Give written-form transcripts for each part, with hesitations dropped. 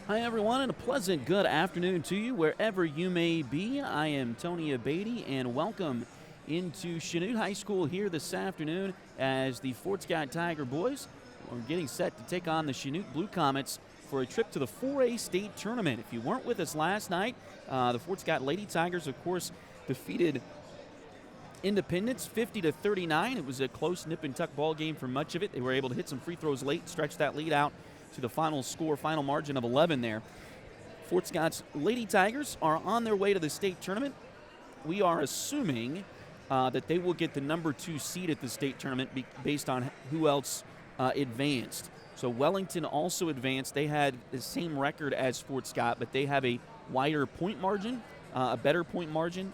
Hi, everyone, and a pleasant good afternoon to you wherever you may be. I am Tony Abatey, and welcome into Chanute High School here this afternoon as the Fort Scott Tiger boys are getting set to take on the Chanute Blue Comets for a trip to the 4A state tournament. If you weren't with us last night, the Fort Scott Lady Tigers, of course, defeated Independence 50-39. It was a close nip and tuck ball game for much of it. They were able to hit some free throws late, stretch that lead out to the final margin of 11 there. Fort Scott's Lady Tigers are on their way to the state tournament. We are assuming that they will get the number 2 seed at the state tournament based on who else advanced. So Wellington also advanced. They had the same record as Fort Scott, but they have a wider point margin, a better point margin,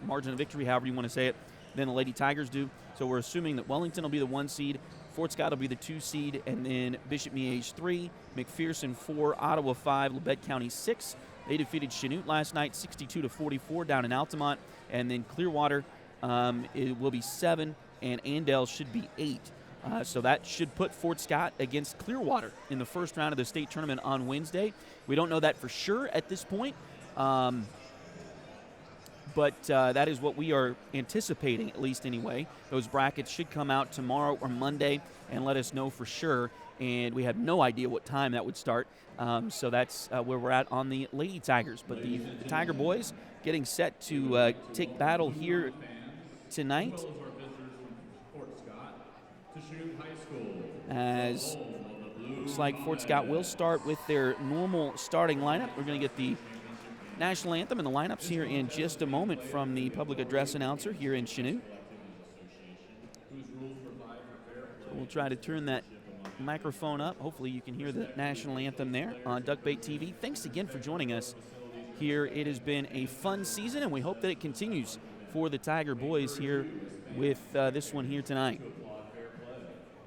margin of victory, however you want to say it, than the Lady Tigers do. So we're assuming that Wellington will be the 1 seed, Fort Scott will be the 2 seed, and then Bishop Miege 3, McPherson 4, Ottawa 5, Labette County 6. They defeated Chanute last night 62-44 down in Altamont, and then Clearwater it will be 7, and Andale should be 8. So that should put Fort Scott against Clearwater in the first round of the state tournament on Wednesday. We don't know that for sure at this point. But that is what we are anticipating, at least anyway. Those brackets should come out tomorrow or Monday and let us know for sure. And we have no idea what time that would start. So that's where we're at on the Lady Tigers. But the Tiger boys getting set to take battle here tonight. As looks like Fort Scott will start with their normal starting lineup. We're going to get the national anthem and the lineups here in just a moment from the public address announcer here in Chanute. So we'll try to turn that microphone up. Hopefully you can hear the national anthem there on Duckbait TV. Thanks again for joining us here. It has been a fun season, and we hope that it continues for the Tiger boys here with this one here tonight.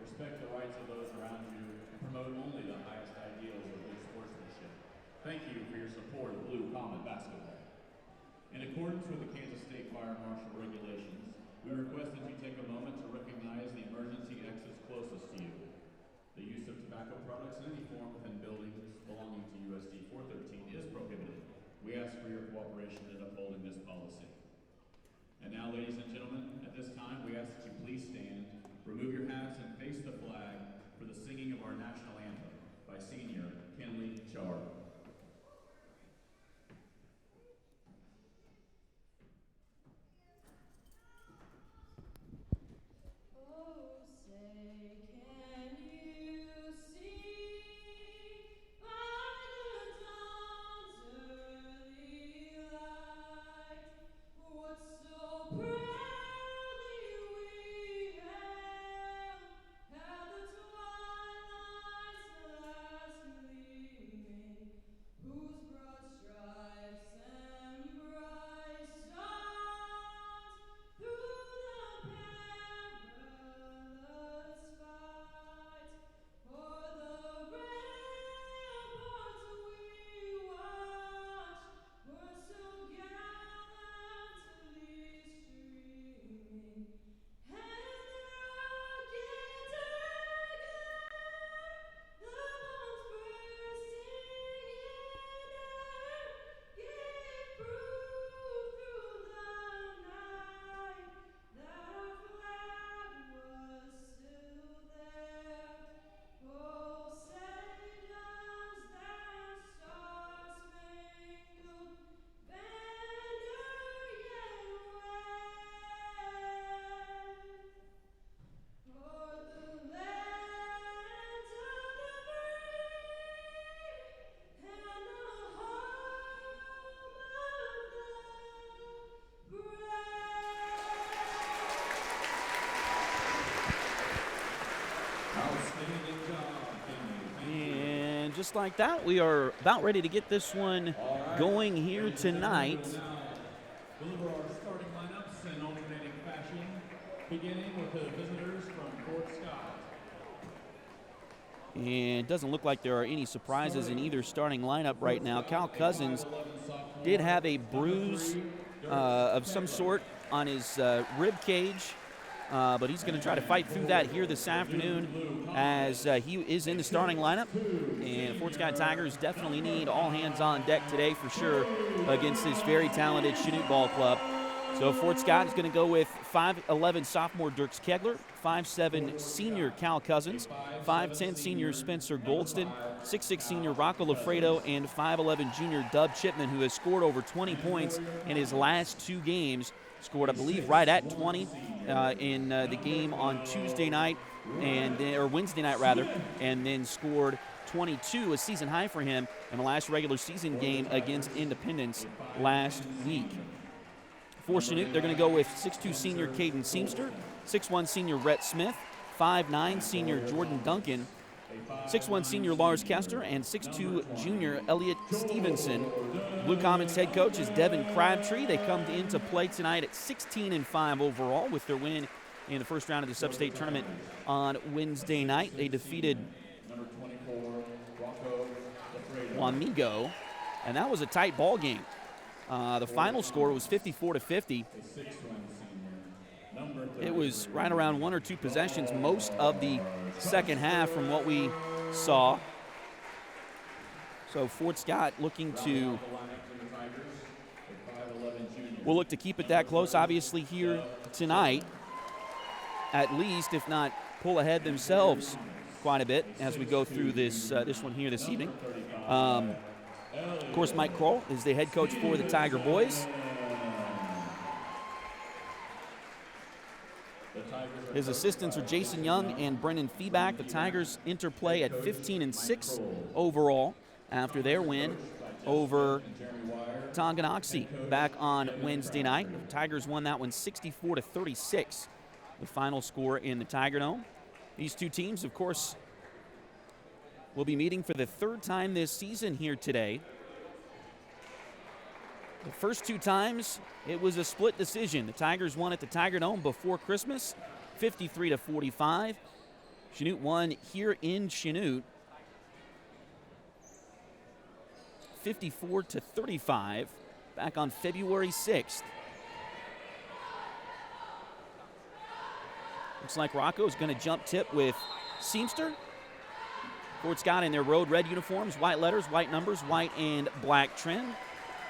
Respect the rights of those around you and promote only the highest ideals of good sportsmanship. Thank you for your support of Blue Comet basketball. In accordance with the Kansas State Fire Marshal regulations, we request that you take a moment to recognize the emergency exits closest to you. The use of tobacco products in any form within buildings belonging to USD 413 is prohibited. We ask for your cooperation in upholding this policy. And now, ladies and gentlemen, at this time we ask that you please stand, remove your hats, and face the flag for the singing of our national anthem by Senior Kenley Char. And just like that, we are about ready to get this one going here tonight. Deliver our starting lineups in alternating fashion, beginning with the visitors from Fort Scott. And it doesn't look like there are any surprises in either starting lineup right now. Cal Cousins did have a bruise of some sort on his rib cage but he's going to try to fight through that here this afternoon as he is in the starting lineup. And Fort Scott Tigers definitely need all hands on deck today for sure against this very talented Chanute ball club. So Fort Scott is going to go with 5'11 sophomore Dirks Kegler, 5'7 senior Cal Cousins, 5'10 senior Spencer Goldston, 6'6 senior Rocco Lafredo, and 5'11 junior Dub Chipman, who has scored over 20 points in his last 2 games. Scored, I believe, right at 20 in the game on Tuesday night, or Wednesday night rather, and then scored 22, a season high for him in the last regular season game against Independence last week. For Chanute, they're going to go with 6'2 senior Caden Seamster, 6'1 senior Rhett Smith, 5'9 senior Jordan Duncan, 6'1 senior Lars Kester, and 6'2 junior Elliot Stevenson. Blue Comets head coach is Devin Crabtree. They come into play tonight at 16-5 overall with their win in the first round of the Sub-State tournament on Wednesday night. They defeated Wamego, and that was a tight ball game. The final score was 54-50. It was right around 1 or 2 possessions most of the second half from what we saw. So Fort Scott looking to will look to keep it that close, obviously, here tonight, at least, if not pull ahead themselves quite a bit as we go through this one here this evening. Of course, Mike Kroll is the head coach for the Tiger Boys. His assistants are Jason Young and Brendan Feeback. The Tigers interplay at 15-6 overall after their win over Tonganoxie back on Wednesday night. The Tigers won that one 64-36, the final score in the Tiger Dome. These two teams, of course, will be meeting for the 3rd time this season here today. The first 2 times, it was a split decision. The Tigers won at the Tiger Dome before Christmas, 53-45. Chanute won here in Chanute, 54-35, back on February 6th. Looks like Rocco's going to jump tip with Seamster. Fort Scott in their road red uniforms, white letters, white numbers, white and black trim.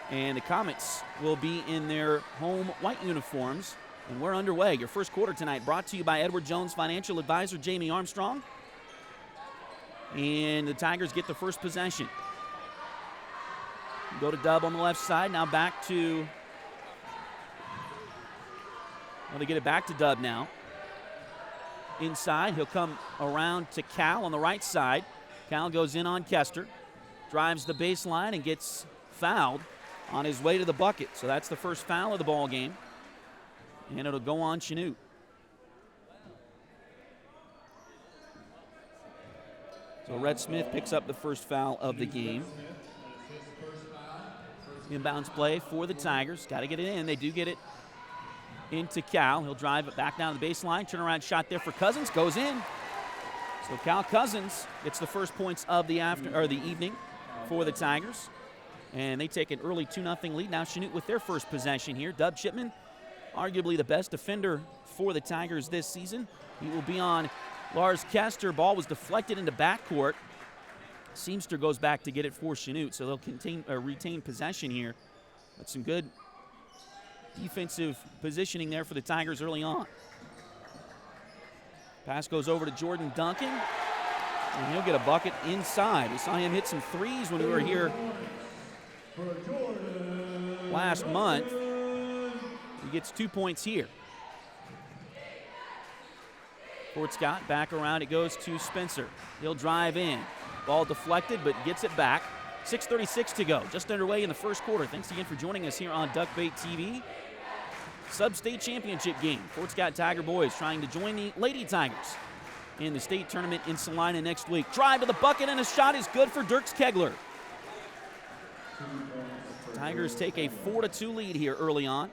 And the Comets will be in their home white uniforms. And we're underway. Your first quarter tonight brought to you by Edward Jones Financial Advisor Jamie Armstrong. And the Tigers get the first possession. Go to Dub on the left side. Now back to, well, they get it back to Dub now. Inside, he'll come around to Cal on the right side. Cal goes in on Kester, drives the baseline and gets fouled on his way to the bucket. So that's the first foul of the ball game, and it'll go on Chanute. So Red Smith picks up the first foul of the game. Inbounds play for the Tigers. Got to get it in. They do get it into Cal. He'll drive it back down the baseline. Turnaround shot there for Cousins. Goes in. So Cal Cousins gets the first points of the evening for the Tigers. And they take an early 2-0 lead. Now Chanute with their first possession here. Dub Chipman, arguably the best defender for the Tigers this season. He will be on Lars Kester. Ball was deflected into backcourt. Seamster goes back to get it for Chanute, so they'll retain possession here. But some good defensive positioning there for the Tigers early on. Pass goes over to Jordan Duncan, and he'll get a bucket inside. We saw him hit some threes when we were here last month. He gets 2 points here. Fort Scott back around. It goes to Spencer. He'll drive in. Ball deflected, but gets it back. 6:36 to go. Just underway in the first quarter. Thanks again for joining us here on Duckbait TV. Sub-State Championship game. Fort Scott Tiger Boys trying to join the Lady Tigers in the state tournament in Salina next week. Drive to the bucket, and a shot is good for Dirks Kegler. Tigers take a 4-2 lead here early on.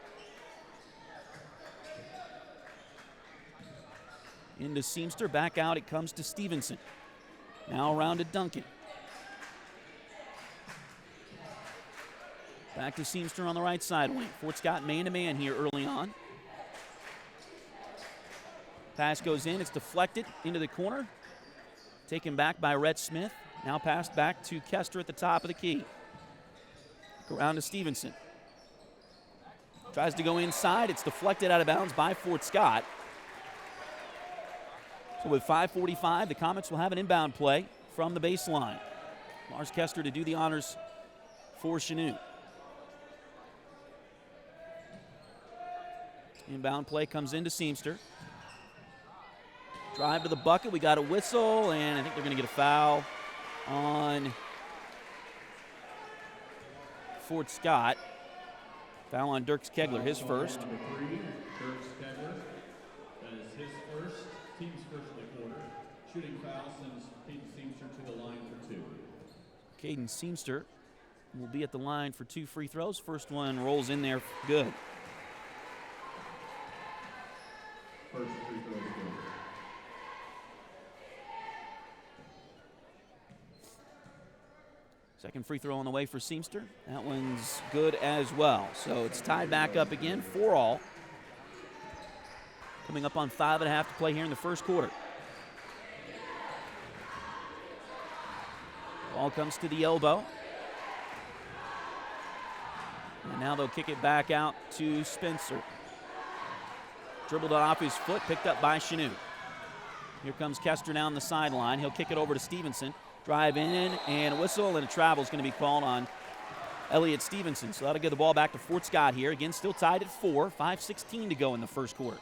Into Seamster, back out, it comes to Stevenson. Now around to Duncan. Back to Seamster on the right side wing. Fort Scott man-to-man here early on. Pass goes in. It's deflected into the corner. Taken back by Rhett Smith. Now passed back to Kester at the top of the key. Around to Stevenson. Tries to go inside. It's deflected out of bounds by Fort Scott. So with 5:45, the Comets will have an inbound play from the baseline. Lars Kester to do the honors for Chanute. Inbound play comes into Seamster. Drive to the bucket. We got a whistle, and I think they're going to get a foul on Fort Scott. Foul on Dirks Kegler, his first. Number 3, Dirks Kegler. That is his first, team's first of the quarter. Shooting foul sends Caden Seamster to the line for 2. Caden Seamster will be at the line for 2 free throws. First one rolls in there good. First free throw is good. Second free throw on the way for Seamster. That one's good as well. So it's tied back up again, 4-all. Coming up on 5.5 to play here in the first quarter. Ball comes to the elbow. And now they'll kick it back out to Spencer. Dribbled it off his foot, picked up by Chanute. Here comes Kester down the sideline. He'll kick it over to Stevenson. Drive in, and a whistle, and a travel is going to be called on Elliott Stevenson. So that'll get the ball back to Fort Scott here. Again, still tied at 4, 5:16 to go in the first quarter.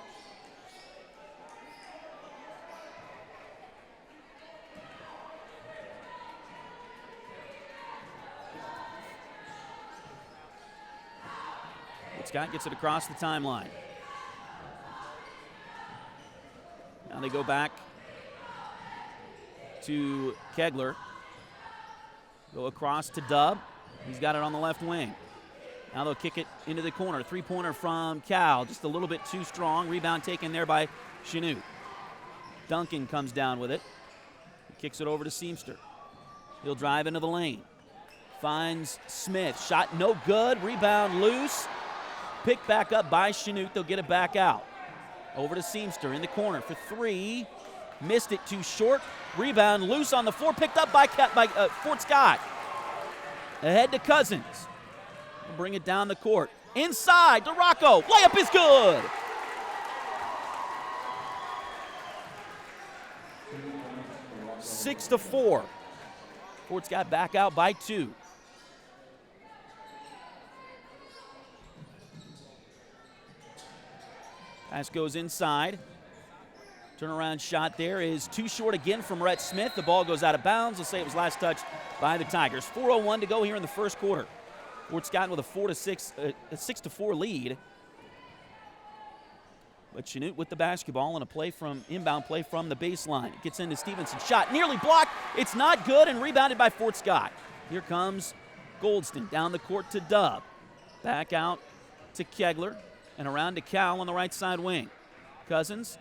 Fort Scott gets it across the timeline. Now they go back to Kegler. Go across to Dub. He's got it on the left wing. Now they'll kick it into the corner. Three-pointer from Cal. Just a little bit too strong. Rebound taken there by Chanute. Duncan comes down with it. He kicks it over to Seamster. He'll drive into the lane. Finds Smith. Shot no good. Rebound loose. Picked back up by Chanute. They'll get it back out. Over to Seamster in the corner for 3. Missed it too short. Rebound loose on the floor. Picked up by Fort Scott. Ahead to Cousins. We'll bring it down the court. Inside to Rocco. Layup is good. Six to 4. Fort Scott back out by 2. Pass goes inside. Turnaround shot there is too short again from Rhett Smith. The ball goes out of bounds. Let's say it was last touched by the Tigers. 4:01 to go here in the first quarter. Fort Scott with a 6-4 lead. But Chanute with the basketball and inbound play from the baseline. It gets into Stevenson. Shot nearly blocked. It's not good and rebounded by Fort Scott. Here comes Goldston down the court to Dub. Back out to Kegler and around to Cal on the right side wing. Cousins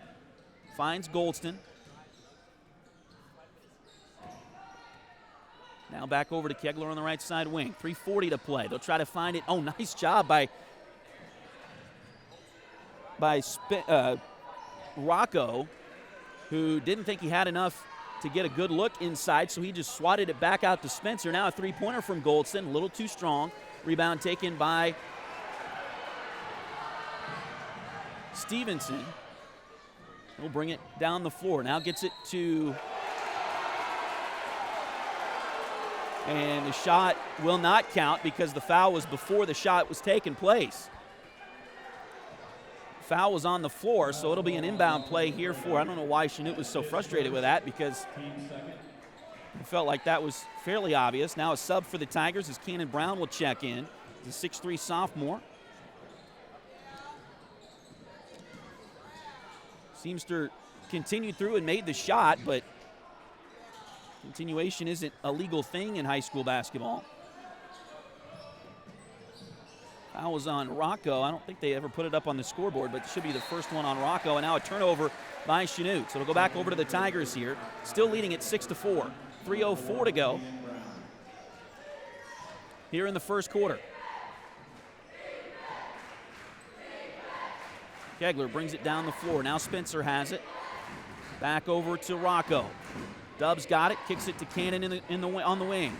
finds Goldston. Now back over to Kegler on the right side wing. 3:40 to play. They'll try to find it. Oh, nice job by Rocco, who didn't think he had enough to get a good look inside, so he just swatted it back out to Spencer. Now a three-pointer from Goldston, a little too strong. Rebound taken by Stevenson. He'll bring it down the floor. Now gets it to, and the shot will not count because the foul was before the shot was taking place. Foul was on the floor, so it'll be an inbound play here for, I don't know why Chanute was so frustrated with that because he felt like that was fairly obvious. Now a sub for the Tigers as Cannon Brown will check in. The 6'3" sophomore. Seamster continued through and made the shot, but continuation isn't a legal thing in high school basketball. Foul was on Rocco. I don't think they ever put it up on the scoreboard, but it should be the first one on Rocco. And now a turnover by Chanute. So it'll go back over to the Tigers here. Still leading at 6-4. 3:04 to go here in the first quarter. Kegler brings it down the floor. Now Spencer has it. Back over to Rocco. Dubs got it, kicks it to Cannon on the wing.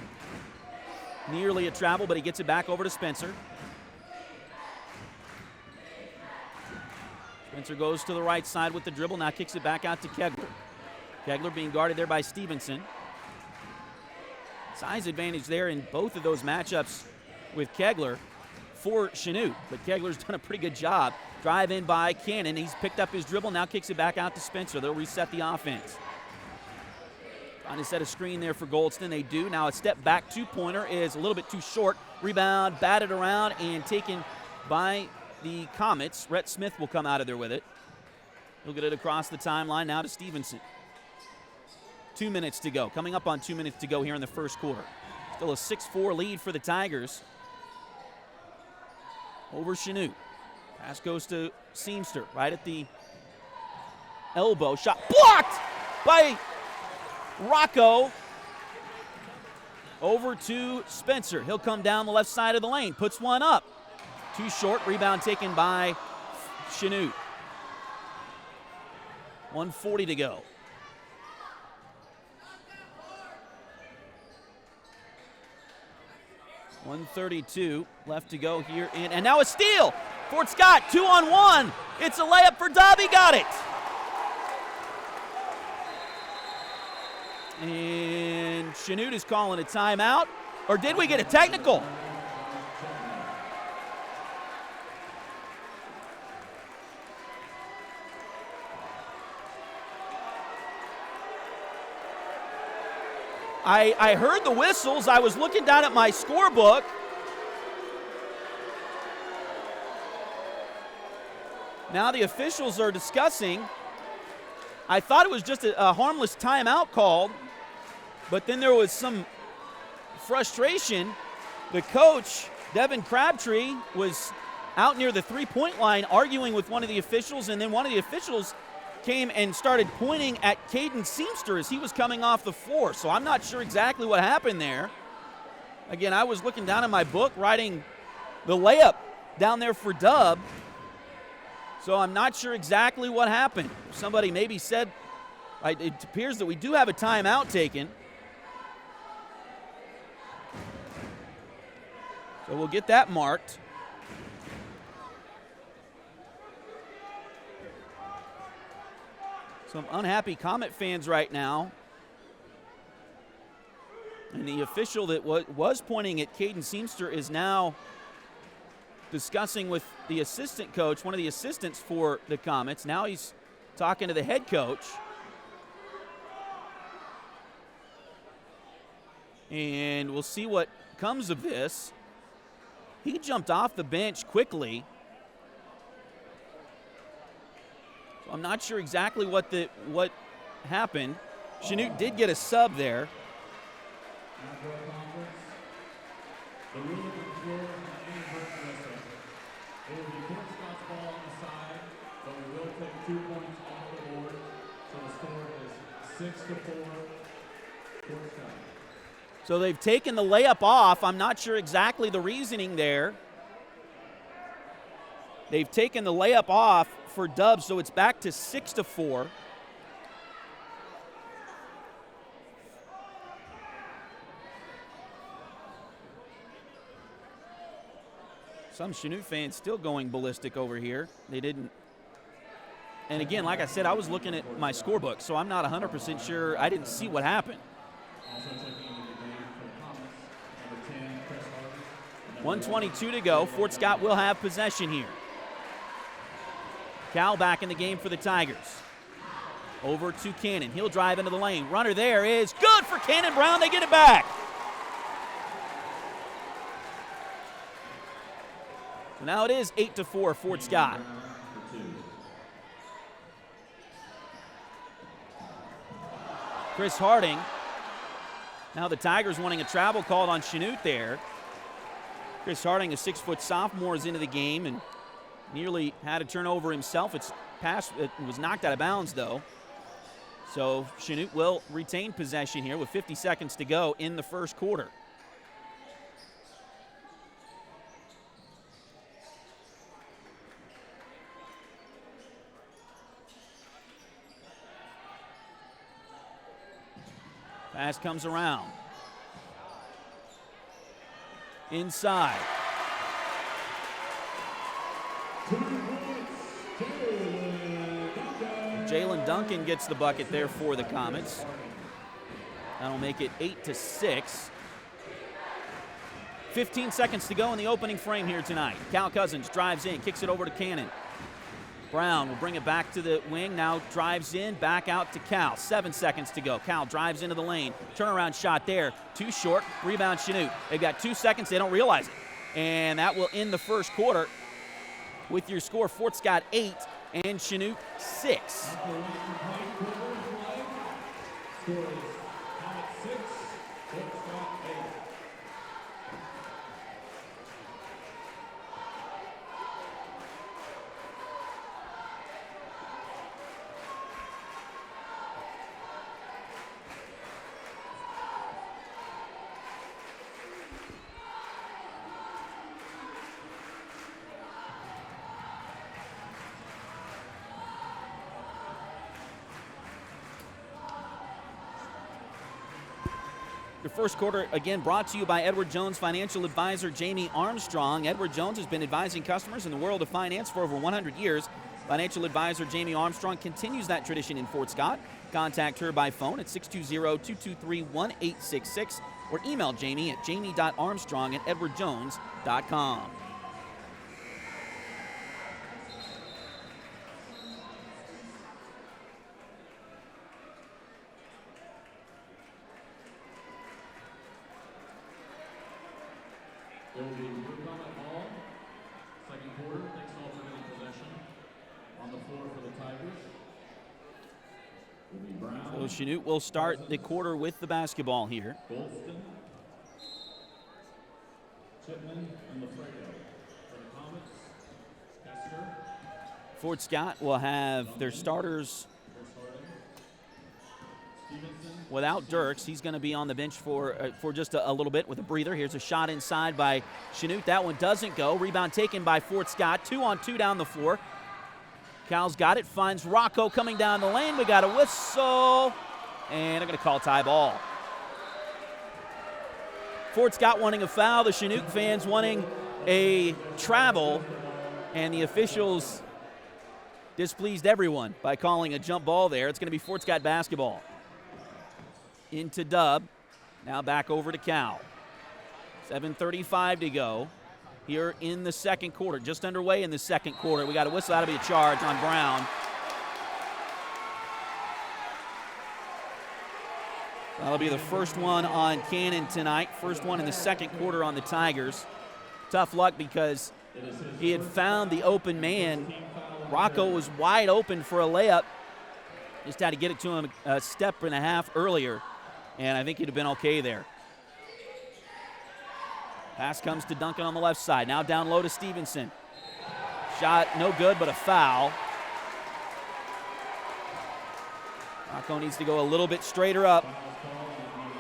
Nearly a travel, but he gets it back over to Spencer. Spencer goes to the right side with the dribble, now kicks it back out to Kegler. Kegler being guarded there by Stevenson. Size advantage there in both of those matchups with Kegler for Chanute, but Kegler's done a pretty good job. Drive in by Cannon, he's picked up his dribble, now kicks it back out to Spencer. They'll reset the offense. Trying to set a screen there for Goldston. They do. Now a step back two-pointer is a little bit too short. Rebound, batted around, and taken by the Comets. Rhett Smith will come out of there with it. He'll get it across the timeline now to Stevenson. 2 minutes to go. Coming up on 2 minutes to go here in the first quarter. Still a 6-4 lead for the Tigers over Chanute. Pass goes to Seamster right at the elbow. Shot blocked by Rocco. Over to Spencer. He'll come down the left side of the lane. Puts one up. Too short. Rebound taken by Chanute. 1:40 to go. .132 left to go here. And now a steal. Fort Scott, 2-on-1. It's a layup for Dobb. He got it. And Chanute is calling a timeout. Or did we get a technical? I heard the whistles. I was looking down at my scorebook. Now the officials are discussing. I thought it was just a harmless timeout called, but then there was some frustration. The coach, Devin Crabtree, was out near the three-point line arguing with one of the officials, and then one of the officials came and started pointing at Caden Seamster as he was coming off the floor. So I'm not sure exactly what happened there. Again, I was looking down at my book, writing the layup down there for Dub. So I'm not sure exactly what happened. Somebody maybe said, it appears that we do have a timeout taken. So we'll get that marked. Some unhappy Comet fans right now. And the official that was pointing at Caden Seamster is now discussing with the assistant coach, one of the assistants for the Comets. Now he's talking to the head coach. And we'll see what comes of this. He jumped off the bench quickly. So I'm not sure exactly what happened. Chanute did get a sub there. The rule of the floor is not any inverted whistle. It will be Fort Scott's ball on the side, but we will take 2 points off the board. So the score is 6-4, Fort Scott. So they've taken the layup off. I'm not sure exactly the reasoning there. They've taken the layup off for Dubs, so it's back to 6-4. Some Chanute fans still going ballistic over here. They didn't. And again, like I said, I was looking at my scorebook, so I'm not 100% sure. I didn't see what happened. 1:22 to go. Fort Scott will have possession here. Cal back in the game for the Tigers. Over to Cannon. He'll drive into the lane. Runner there is good for Cannon Brown. They get it back. So now it is 8-4 Fort Scott. Chris Harding. Now the Tigers wanting a travel called on Chanute there. Chris Harding, a 6-foot sophomore, is into the game and nearly had a turnover himself. It was knocked out of bounds, though. So Chanute will retain possession here with 50 seconds to go in the first quarter. Pass comes around. Inside. Jalen Duncan gets the bucket there for the Comets. That'll make it 8-6. 15 seconds to go in the opening frame here tonight. Cal Cousins drives in, kicks it over to Cannon. Brown will bring it back to the wing, now drives in, back out to Cal. 7 seconds to go. Cal drives into the lane. Turnaround shot there. Too short. Rebound Chanute. They've got 2 seconds. They don't realize it. And that will end the first quarter with your score. Fort Scott 8 and Chanute 6. Your first quarter, again, brought to you by Edward Jones financial advisor Jamie Armstrong. Edward Jones has been advising customers in the world of finance for over 100 years. Financial advisor Jamie Armstrong continues that tradition in Fort Scott. Contact her by phone at 620-223-1866 or email Jamie at jamie.armstrong@edwardjones.com. There will be Blue Comet Hall, second quarter, next alternating possession. On the floor for the Tigers will be Brown. So Chanute will start the quarter with the basketball here. Golston, Chipman, and Lafredo. For the Comets, Hester, Fort Scott will have their starters without Dirks. He's going to be on the bench for just a little bit with a breather. Here's a shot inside by Chanute. That one doesn't go. Rebound taken by Fort Scott. 2-on-2 down the floor. Cal's got it. Finds Rocco coming down the lane. We got a whistle. And they're going to call tie ball. Fort Scott wanting a foul. The Chanute fans wanting a travel. And the officials displeased everyone by calling a jump ball there. It's going to be Fort Scott basketball. Into Dub. Now back over to Cal. 7:35 to go here in the second quarter. Just underway in the second quarter. We got a whistle. That'll be a charge on Brown. That'll be the first one on Cannon tonight. First one in the second quarter on the Tigers. Tough luck because he had found the open man. Rocco was wide open for a layup. Just had to get it to him a step and a half earlier. And I think he'd have been okay there. Pass comes to Duncan on the left side. Now down low to Stevenson. Shot no good, but a foul. Rocco needs to go a little bit straighter up.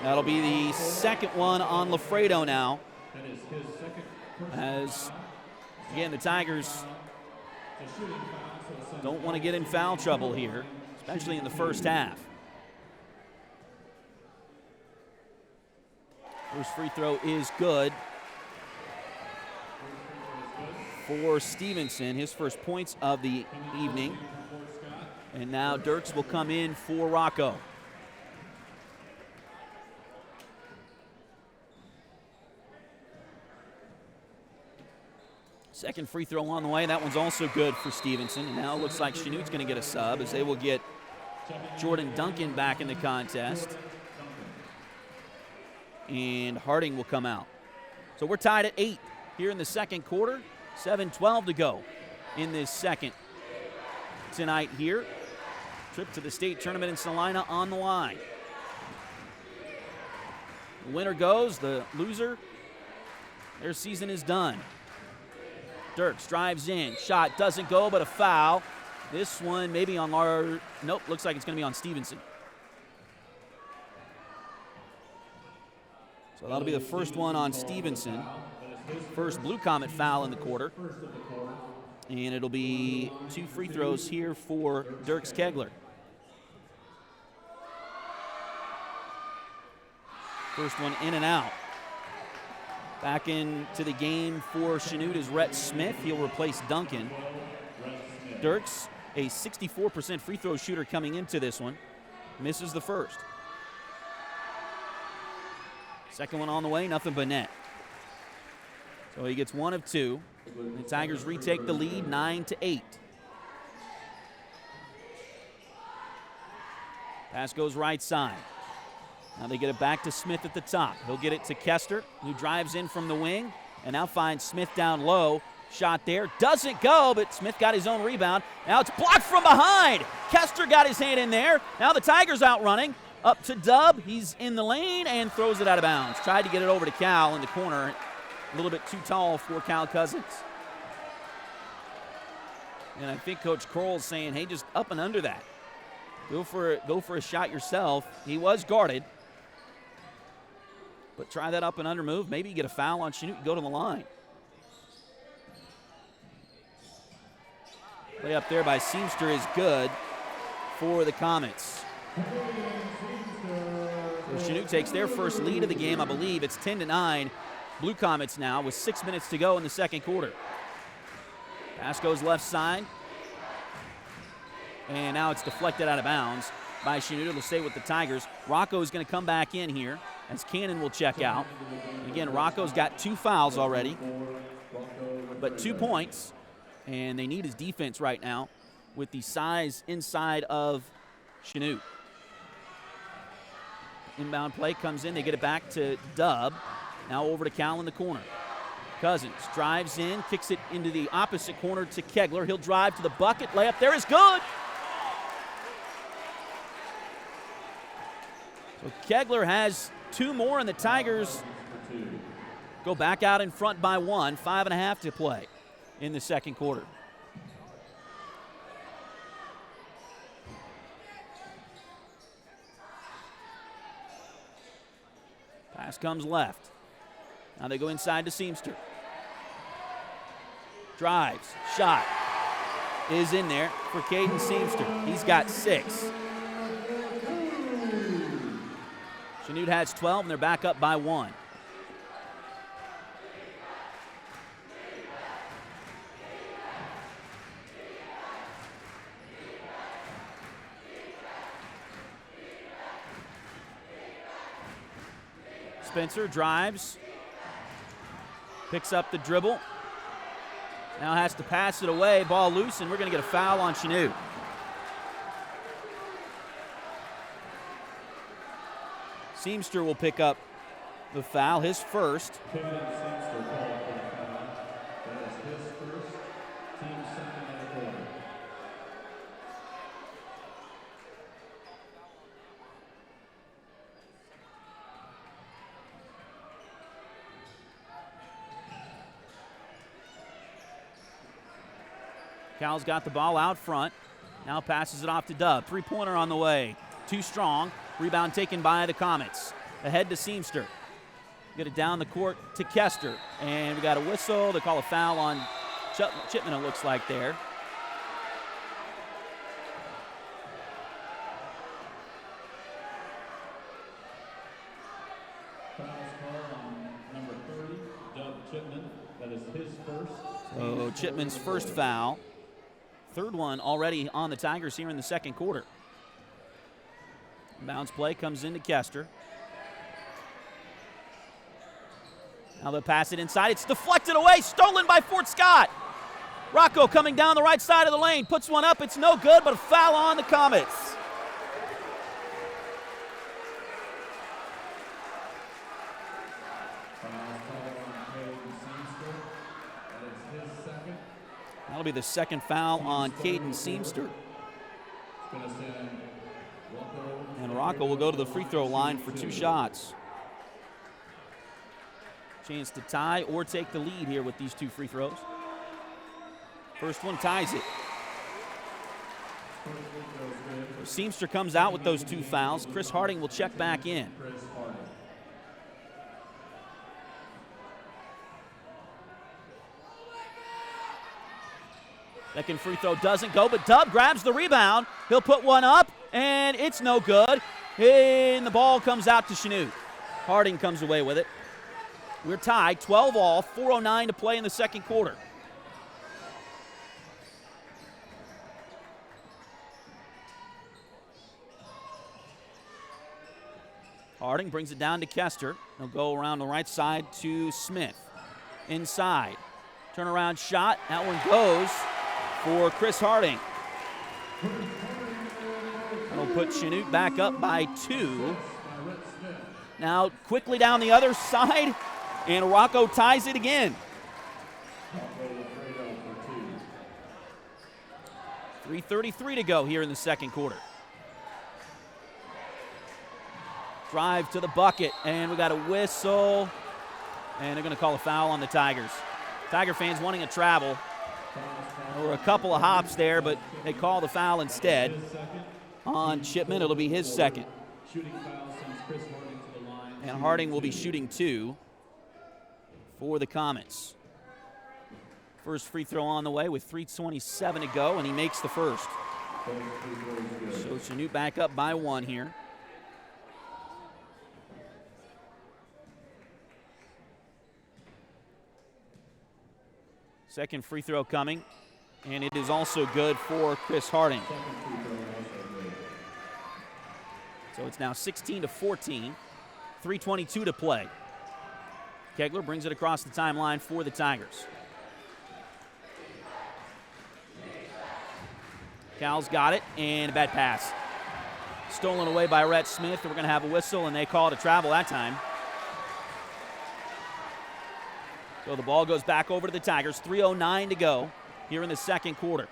That'll be the second one on Lafredo now. As, again, the Tigers don't want to get in foul trouble here, especially in the first half. First free throw is good for Stevenson, his first points of the evening. And now Dirks will come in for Rocco. Second free throw on the way. That one's also good for Stevenson. And now it looks like Chanute's going to get a sub as they will get Jordan Duncan back in the contest. And Harding will come out. So we're tied at 8 here in the second quarter. 7:12 to go in this second tonight here. Trip to the state tournament in Salina on the line. The winner goes, the loser, their season is done. Dirks drives in, shot doesn't go, but a foul. This one maybe on nope, looks like it's going to be on Stevenson. So that'll be the first one on Stevenson. First Blue Comet foul in the quarter. And it'll be 2 free throws here for Dirks Kegler. First one in and out. Back into the game for Chanute is Rhett Smith. He'll replace Duncan. Dirks, a 64% free throw shooter coming into this one, misses the first. Second one on the way, nothing but net. So he gets 1 of 2. The Tigers retake the lead 9-8. Pass goes right side. Now they get it back to Smith at the top. He'll get it to Kester, who drives in from the wing, and now finds Smith down low. Shot there, doesn't go, but Smith got his own rebound. Now it's blocked from behind. Kester got his hand in there. Now the Tigers out running. Up to Dub. He's in the lane and throws it out of bounds. Tried to get it over to Cal in the corner. A little bit too tall for Cal Cousins. And I think Coach Kroll's saying, hey, just up and under that. Go for a shot yourself. He was guarded. But try that up and under move. Maybe you get a foul on Chanute and go to the line. Play up there by Seamster is good for the Comets. So Chanute takes their first lead of the game, I believe. It's 10-9. Blue Comets now with 6 minutes to go in the second quarter. Pass goes left side. And now it's deflected out of bounds by Chanute. It'll stay with the Tigers. Rocco is going to come back in here as Cannon will check out. Again, Rocco's got 2 fouls already, but 2 points. And they need his defense right now with the size inside of Chanute. Inbound play comes in. They get it back to Dub. Now over to Cal in the corner. Cousins drives in, kicks it into the opposite corner to Kegler. He'll drive to the bucket. Layup there is good. So Kegler has 2 more, and the Tigers go back out in front by 1. 5.5 to play in the second quarter. Pass comes left. Now they go inside to Seamster. Drives, shot is in there for Caden Seamster. He's got 6. Chanute has 12, and they're back up by 1. Spencer drives, picks up the dribble, now has to pass it away, ball loose, and we're going to get a foul on Chanute. Seamster will pick up the foul, his first. Cal's got the ball out front. Now passes it off to Dub. 3-pointer on the way. Too strong. Rebound taken by the Comets. Ahead to Seamster. Get it down the court to Kester. And we got a whistle. They call a foul on Chipman, it looks like there. Number 30, Doug Chipman. That is his first. So Chipman's first foul. Third one already on the Tigers here in the second quarter. Bounce play comes into Kester. Now they'll pass it inside. It's deflected away, stolen by Fort Scott. Rocco coming down the right side of the lane, puts one up. It's no good, but a foul on the Comets. That'll be the second foul on Caden Seamster. And Rocco will go to the free throw line for 2 shots. Chance to tie or take the lead here with these 2 free throws. First one ties it. Seamster comes out with those 2 fouls. Chris Harding will check back in. Second free throw doesn't go, but Dub grabs the rebound. He'll put one up, and it's no good. And the ball comes out to Chanute. Harding comes away with it. We're tied, 12 all, 4:09 to play in the second quarter. Harding brings it down to Kester. He'll go around the right side to Smith. Inside. Turnaround shot. That one goes for Chris Harding. That'll put Chanute back up by 2. Now quickly down the other side, and Rocco ties it again. 3:33 to go here in the second quarter. Drive to the bucket, and we got a whistle, and they're going to call a foul on the Tigers. Tiger fans wanting a travel. There were a couple of hops there, but they call the foul instead on Shipman. It'll be his second. And Harding will be shooting 2 for the Comets. First free throw on the way with 3:27 to go, and he makes the first. So Chanute back up by 1 here. Second free throw coming, and it is also good for Chris Harding. So it's now 16-14, 3:22 to play. Kegler brings it across the timeline for the Tigers. Cal's got it, and a bad pass. Stolen away by Rhett Smith, and we're going to have a whistle, and they call it a travel that time. So the ball goes back over to the Tigers. 3:09 to go here in the second quarter.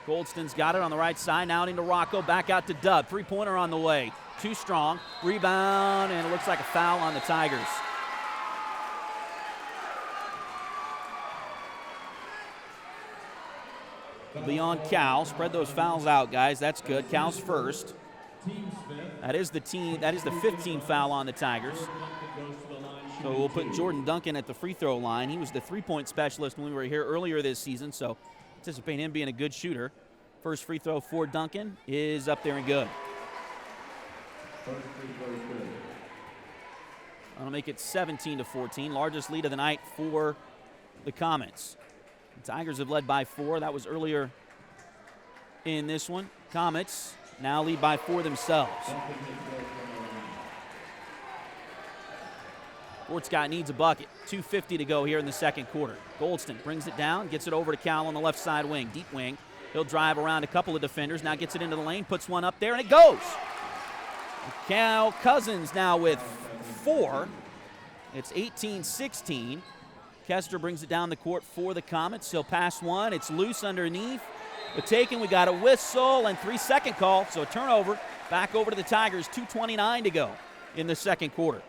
Goldston's got it on the right side. Now into Rocco. Back out to Dub. Three-pointer on the way. Too strong. Rebound, and it looks like a foul on the Tigers. Beyond Cal. Spread those fouls out, guys. That's good. Cal's first. That is the 15th foul on the Tigers. So we'll put Jordan Duncan at the free throw line. He was the three-point specialist when we were here earlier this season, so anticipate him being a good shooter. First free throw for Duncan is up there and good. That'll make it 17-14. Largest lead of the night for the Comets. The Tigers have led by 4. That was earlier in this one. Comets now lead by 4 themselves. Fort Scott needs a bucket. 2:50 to go here in the second quarter. Goldston brings it down, gets it over to Cal on the left side wing, deep wing. He'll drive around a couple of defenders, now gets it into the lane, puts one up there, and it goes. Cal Cousins now with 4. It's 18-16. Kester brings it down the court for the Comets. He'll pass one. It's loose underneath. But taken, we got a whistle and 3-second call, so a turnover. Back over to the Tigers, 2:29 to go in the second quarter.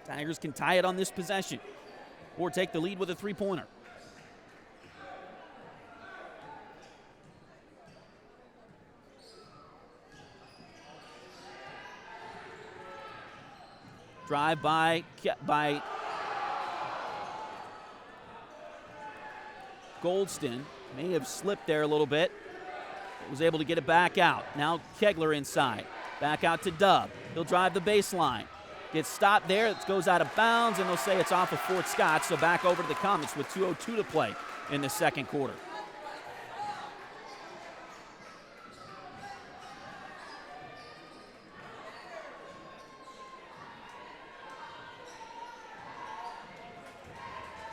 Tigers can tie it on this possession or take the lead with a three-pointer. Drive by Goldston. May have slipped there a little bit. Was able to get it back out. Now Kegler inside. Back out to Dub. He'll drive the baseline. Gets stopped there. It goes out of bounds, and they'll say it's off of Fort Scott. So back over to the Comets with 2:02 to play in the second quarter.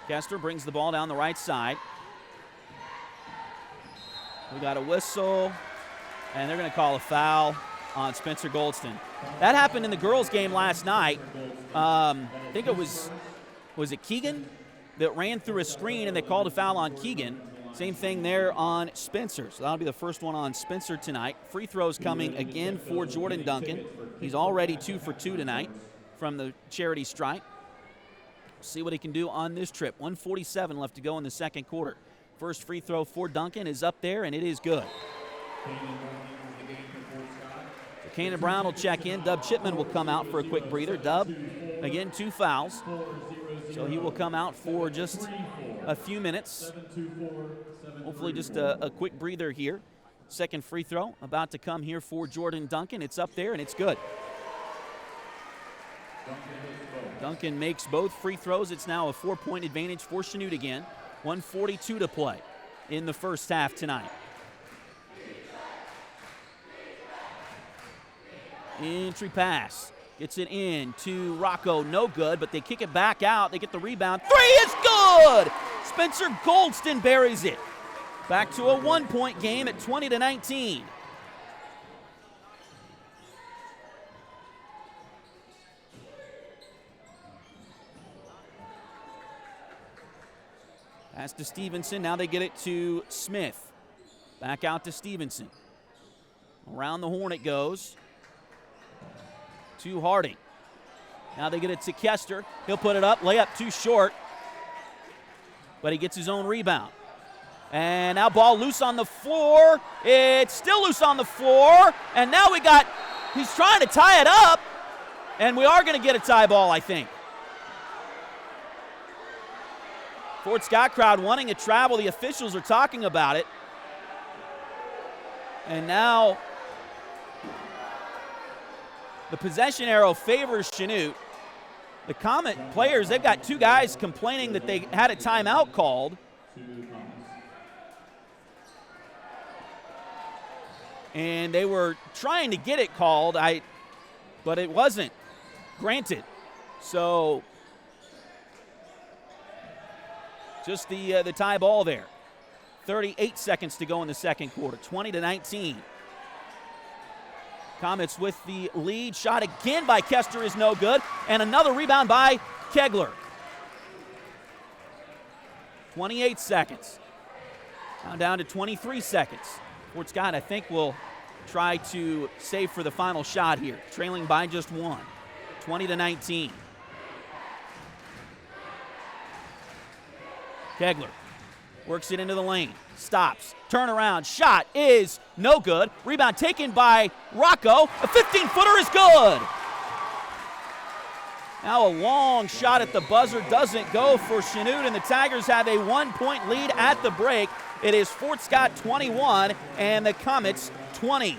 Kester brings the ball down the right side. We got a whistle, and they're going to call a foul on Spencer Goldston. That happened in the girls' game last night. I think it was it Keegan that ran through a screen, and they called a foul on Keegan. Same thing there on Spencer. So that'll be the first one on Spencer tonight. Free throws coming again for Jordan Duncan. He's already 2 for 2 tonight from the charity stripe. See what he can do on this trip. 1:47 left to go in the second quarter. First free throw for Duncan is up there, and it is good. Kanan Brown will check in. Dub Chipman will come out for a quick breather. Dub, again, 2 fouls. So he will come out for just a few minutes. Hopefully just a quick breather here. Second free throw about to come here for Jordan Duncan. It's up there, and it's good. Duncan makes both free throws. It's now a 4-point advantage for Chanute again. 1:42 to play in the first half tonight. Entry pass. Gets it in to Rocco. No good, but they kick it back out. They get the rebound. 3 is good! Spencer Goldston buries it. Back to a 1-point game at 20-19. Pass to Stevenson. Now they get it to Smith. Back out to Stevenson. Around the horn it goes. To Harding. Now they get it to Kester. He'll put it up. Layup too short. But he gets his own rebound. And now ball loose on the floor. It's still loose on the floor. And now he's trying to tie it up. And we are going to get a tie ball, I think. Fort Scott crowd wanting to travel. The officials are talking about it. And now the possession arrow favors Chanute. The Comet players, they've got 2 guys complaining that they had a timeout called. And they were trying to get it called, but it wasn't granted. So just the tie ball there. 38 seconds to go in the second quarter, 20-19. Comets with the lead. Shot again by Kester is no good. And another rebound by Kegler. 28 seconds. Now down to 23 seconds. Fort Scott, I think, will try to save for the final shot here. Trailing by just 1. 20-19. Kegler works it into the lane. Stops. Turnaround. Shot is no good. Rebound taken by Rocco. A 15-footer is good. Now a long shot at the buzzer doesn't go for Chanute, and the Tigers have a 1-point lead at the break. It is Fort Scott 21 and the Comets 20.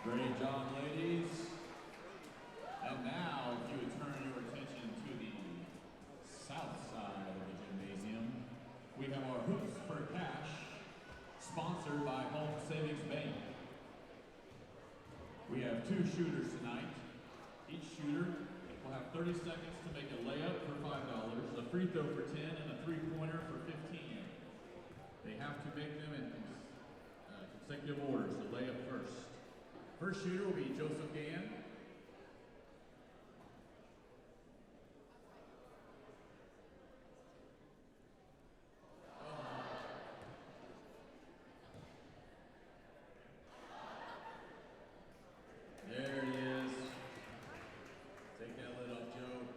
Great job, ladies. And now, if you would turn your attention to the south side of the gymnasium, we have our Hoops for Cash, sponsored by Home Savings Bank. We have 2 shooters tonight. Each shooter will have 30 seconds to make a layup for $5, a free throw for 10, and a three-pointer for 15. They have to make them in consecutive order, so layup first. First shooter will be Joseph Gann. There it is. Take that lid off, Joe.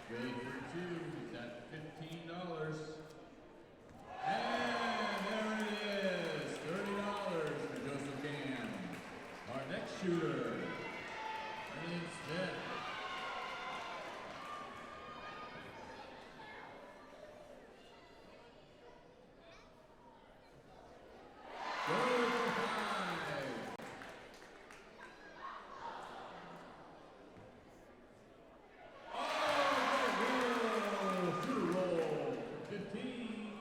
Good for 2. He's at $15. And there it is. $30 for Joseph Gann. Our next shooter, Brennan Smith. Good for 5. Oh, shooter roll for 15.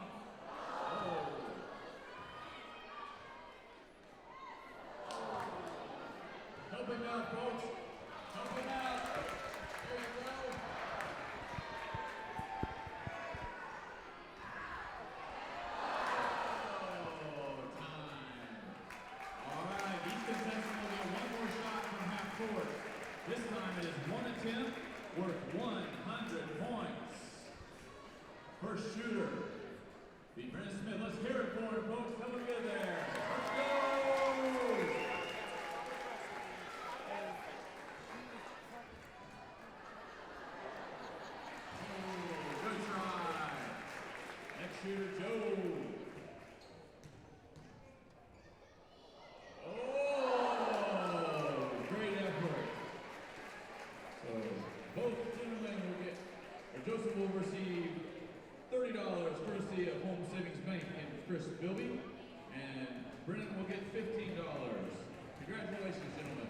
Oh. Help him out, folks. Help him out. There you go. Oh, time. All right, each contestant will get 1 more shot from half court. This time it is 1 attempt worth 100 points. First shooter, be Brennan Smith. Let's hear it for him, folks. Come on, get there. Let's go! Oh, good try. Next shooter, Joe. Oh, great effort. So both gentlemen will get, or Joseph will receive $30 courtesy of Home Savings Bank and Chris Bilby, and Brennan will get $15. Congratulations, gentlemen.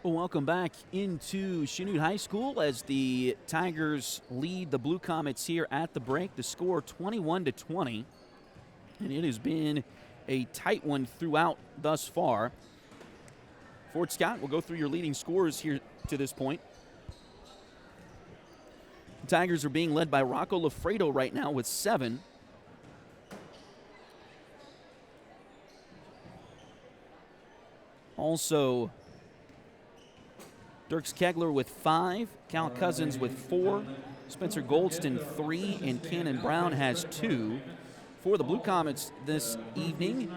Well, welcome back into Chanute High School as the Tigers lead the Blue Comets here at the break. The score 21-20, and it has been a tight one throughout thus far. Fort Scott will go through your leading scorers here to this point. The Tigers are being led by Rocco Lafredo right now with 7. Also, Dirks Kegler with 5, Cal Cousins with 4, Spencer Goldston 3, and Cannon Brown has 2. For the Blue Comets this evening,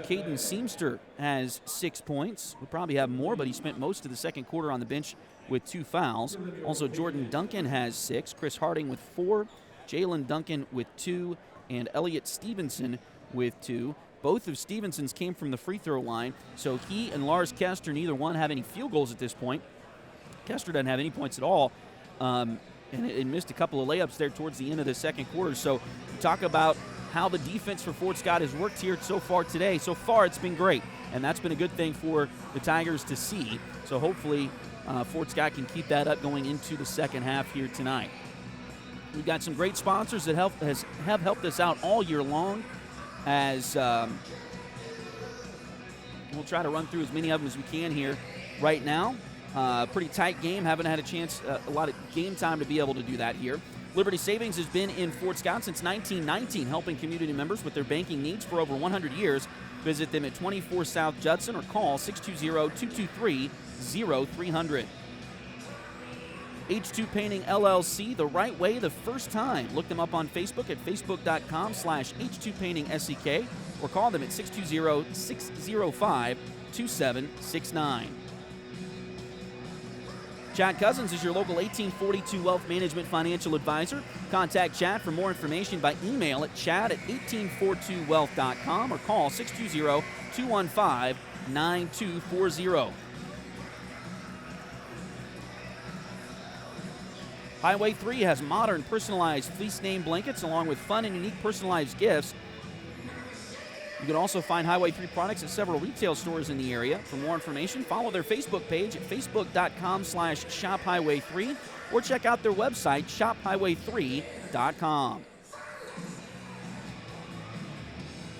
Caden Seamster has 6 points. Would probably have more, but he spent most of the second quarter on the bench with 2 fouls. Also, Jordan Duncan has 6, Chris Harding with 4, Jalen Duncan with 2, and Elliott Stevenson with 2. Both of Stevenson's came from the free throw line, so he and Lars Kester, neither one have any field goals at this point. Kester doesn't have any points at all, and it missed a couple of layups there towards the end of the second quarter. So talk about how the defense for Fort Scott has worked here so far today. So far, it's been great, and that's been a good thing for the Tigers to see. So hopefully Fort Scott can keep that up going into the second half here tonight. We've got some great sponsors that have helped us out all year long, as we'll try to run through as many of them as we can here right now. Pretty tight game. Haven't had a chance, a lot of game time to be able to do that here. Liberty Savings has been in Fort Scott since 1919, helping community members with their banking needs for over 100 years. Visit them at 24 South Judson or call 620-223-0300. H2 Painting LLC, the right way the first time. Look them up on Facebook at facebook.com/H2PaintingSEK or call them at 620-605-2769. Chad Cousins is your local 1842 Wealth Management financial advisor. Contact Chad for more information by email at chad@1842wealth.com or call 620-215-9240. Highway 3 has modern personalized fleece name blankets along with fun and unique personalized gifts. You can also find Highway 3 products at several retail stores in the area. For more information, follow their Facebook page at facebook.com/shophighway3 or check out their website, shophighway3.com.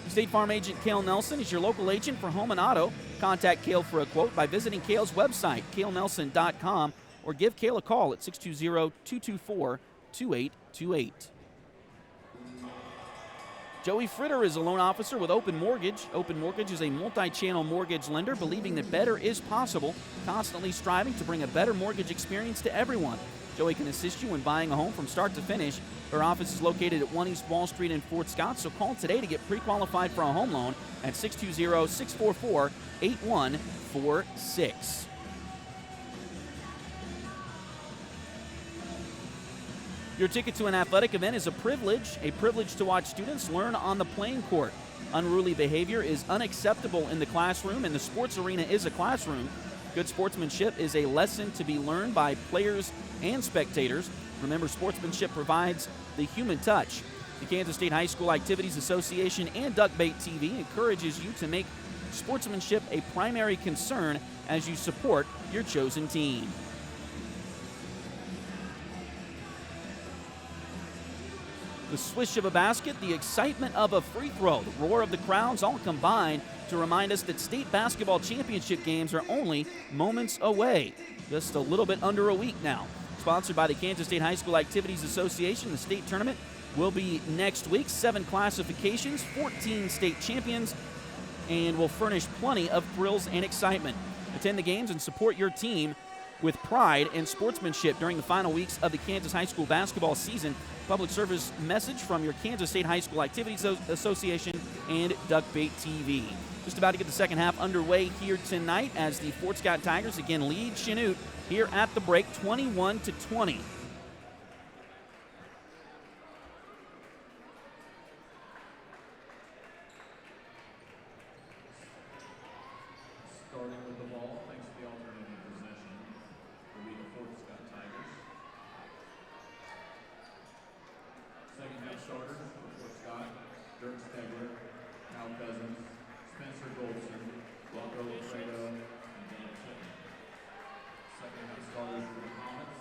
State Farm agent Cale Nelson is your local agent for home and auto. Contact Cale for a quote by visiting Cale's website, calenelson.com, or give Cale a call at 620-224-2828. Joey Fritter is a loan officer with Open Mortgage. Open Mortgage is a multi-channel mortgage lender believing that better is possible, constantly striving to bring a better mortgage experience to everyone. Joey can assist you in buying a home from start to finish. Her office is located at 1 East Wall Street in Fort Scott, so call today to get pre-qualified for a home loan at 620-644-8146. Your ticket to an athletic event is a privilege to watch students learn on the playing court. Unruly behavior is unacceptable in the classroom, and the sports arena is a classroom. Good sportsmanship is a lesson to be learned by players and spectators. Remember, sportsmanship provides the human touch. The Kansas State High School Activities Association and Duckbait TV encourages you to make sportsmanship a primary concern as you support your chosen team. The swish of a basket, the excitement of a free throw, the roar of the crowds all combine to remind us that state basketball championship games are only moments away. Just a little bit under a week now. Sponsored by the Kansas State High School Activities Association, the state tournament will be next week. 7 classifications, 14 state champions, and will furnish plenty of thrills and excitement. Attend the games and support your team with pride and sportsmanship during the final weeks of the Kansas high school basketball season. Public service message from your Kansas State High School Activities Association and Duckbait TV. Just about to get the second half underway here tonight as the Fort Scott Tigers again lead Chanute here at the break, 21-20. Starting with the ball, thanks to the alternating possession, will be the Fort Scott Tigers. Second half starters for Fort Scott, Dirk Stegler, Cal Cousins, Spencer Goldson, Rocco Lafredo, and Dan Chipman. Second half starters for the Comets,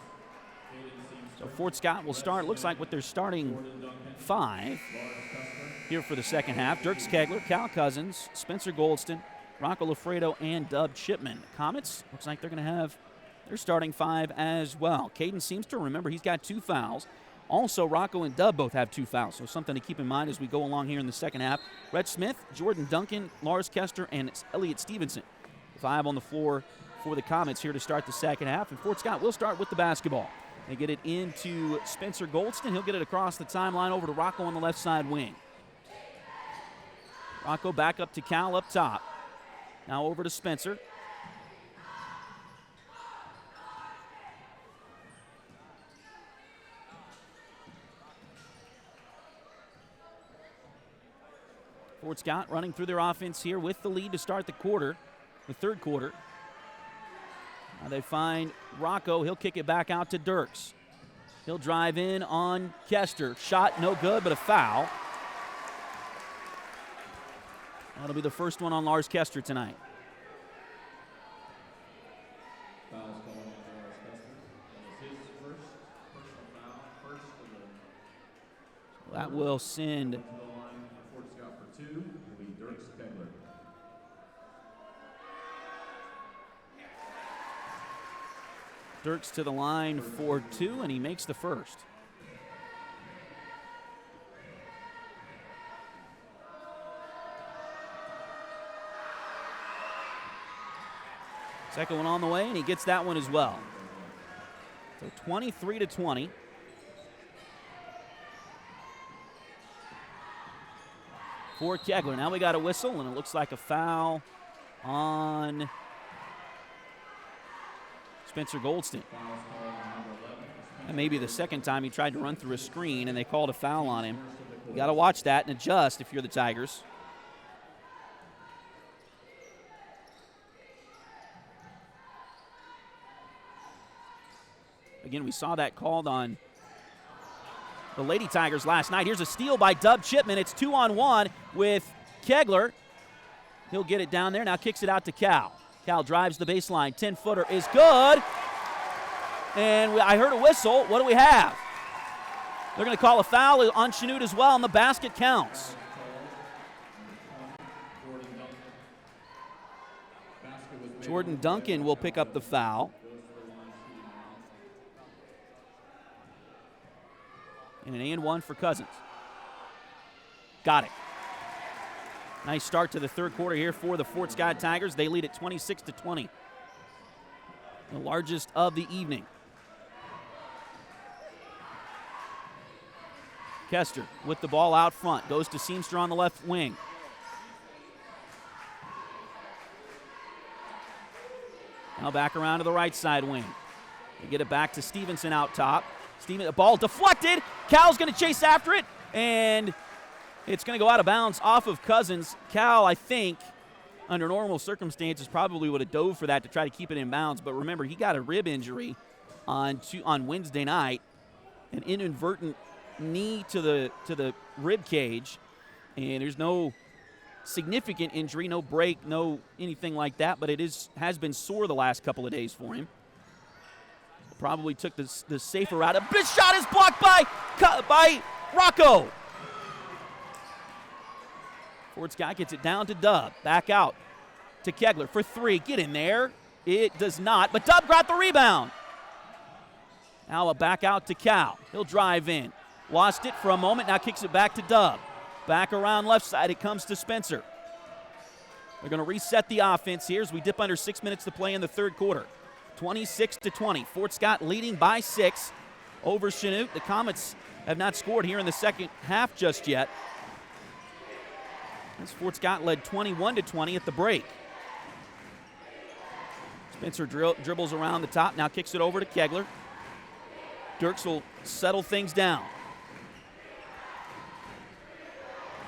So Fort Scott will start, looks like with their starting 5 here for the second half. Dirk Skegler, Cal Cousins, Spencer Goldston, Rocco Lafredo, and Dub Chipman. Comets, looks like they're going to have their starting 5 as well. Caden seems to remember he's got 2 fouls. Also, Rocco and Dub both have 2 fouls, so something to keep in mind as we go along here in the second half. Rhett Smith, Jordan Duncan, Lars Kester, and Elliott Stevenson. 5 on the floor for the Comets here to start the second half. And Fort Scott will start with the basketball. They get it into Spencer Goldston. He'll get it across the timeline over to Rocco on the left side wing. Rocco back up to Cal up top. Now over to Spencer. Fort Scott running through their offense here with the lead to start the third quarter. Now they find Rocco. He'll kick it back out to Dirks. He'll drive in on Kester. Shot no good, but a foul. That'll be the first one on Lars Kester tonight. fouls called on Lars Kester. That was his first personal foul, first of the That will send to the line for Fort Scott for 2 will be Dirk Skegler. Dirks to the line for 2, and he makes the first. Second one on the way, and he gets that one as well. So 23-20. For Kegler. Now we got a whistle, and it looks like a foul on Spencer Goldston. And maybe the second time he tried to run through a screen and they called a foul on him. You got to watch that and adjust if you're the Tigers. Again, we saw that called on the Lady Tigers last night. Here's a steal by Dub Chipman. It's 2-on-1 with Kegler. He'll get it down there. Now kicks it out to Cal. Cal drives the baseline. 10-footer is good. And I heard a whistle. What do we have? They're going to call a foul on Chanute as well, and the basket counts. Jordan Duncan will pick up the foul. And an and-one for Cousins. Got it. Nice start to the third quarter here for the Fort Scott Tigers. They lead at 26-20. The largest of the evening. Kester with the ball out front. Goes to Seamster on the left wing. Now back around to the right side wing. They get it back to Stevenson out top. The ball deflected. Cal's going to chase after it, and it's going to go out of bounds off of Cousins. Cal, I think, under normal circumstances, probably would have dove for that to try to keep it in bounds. But remember, he got a rib injury on Wednesday night, an inadvertent knee to the rib cage, and there's no significant injury, no break, no anything like that. But it has been sore the last couple of days for him. Probably took the safer route. A big shot is blocked by Rocco. Fort Scott gets it down to Dub. Back out to Kegler for three. Get in there. It does not, but Dub got the rebound. Now a back out to Cal. He'll drive in. Lost it for a moment. Now kicks it back to Dub. Back around left side. It comes to Spencer. They're going to reset the offense here as we dip under 6 minutes to play in the third quarter. 26-20. Fort Scott leading by 6 over Chanute. The Comets have not scored here in the second half just yet. As Fort Scott led 21-20 at the break. Spencer dribbles around the top, now kicks it over to Kegler. Dirks will settle things down.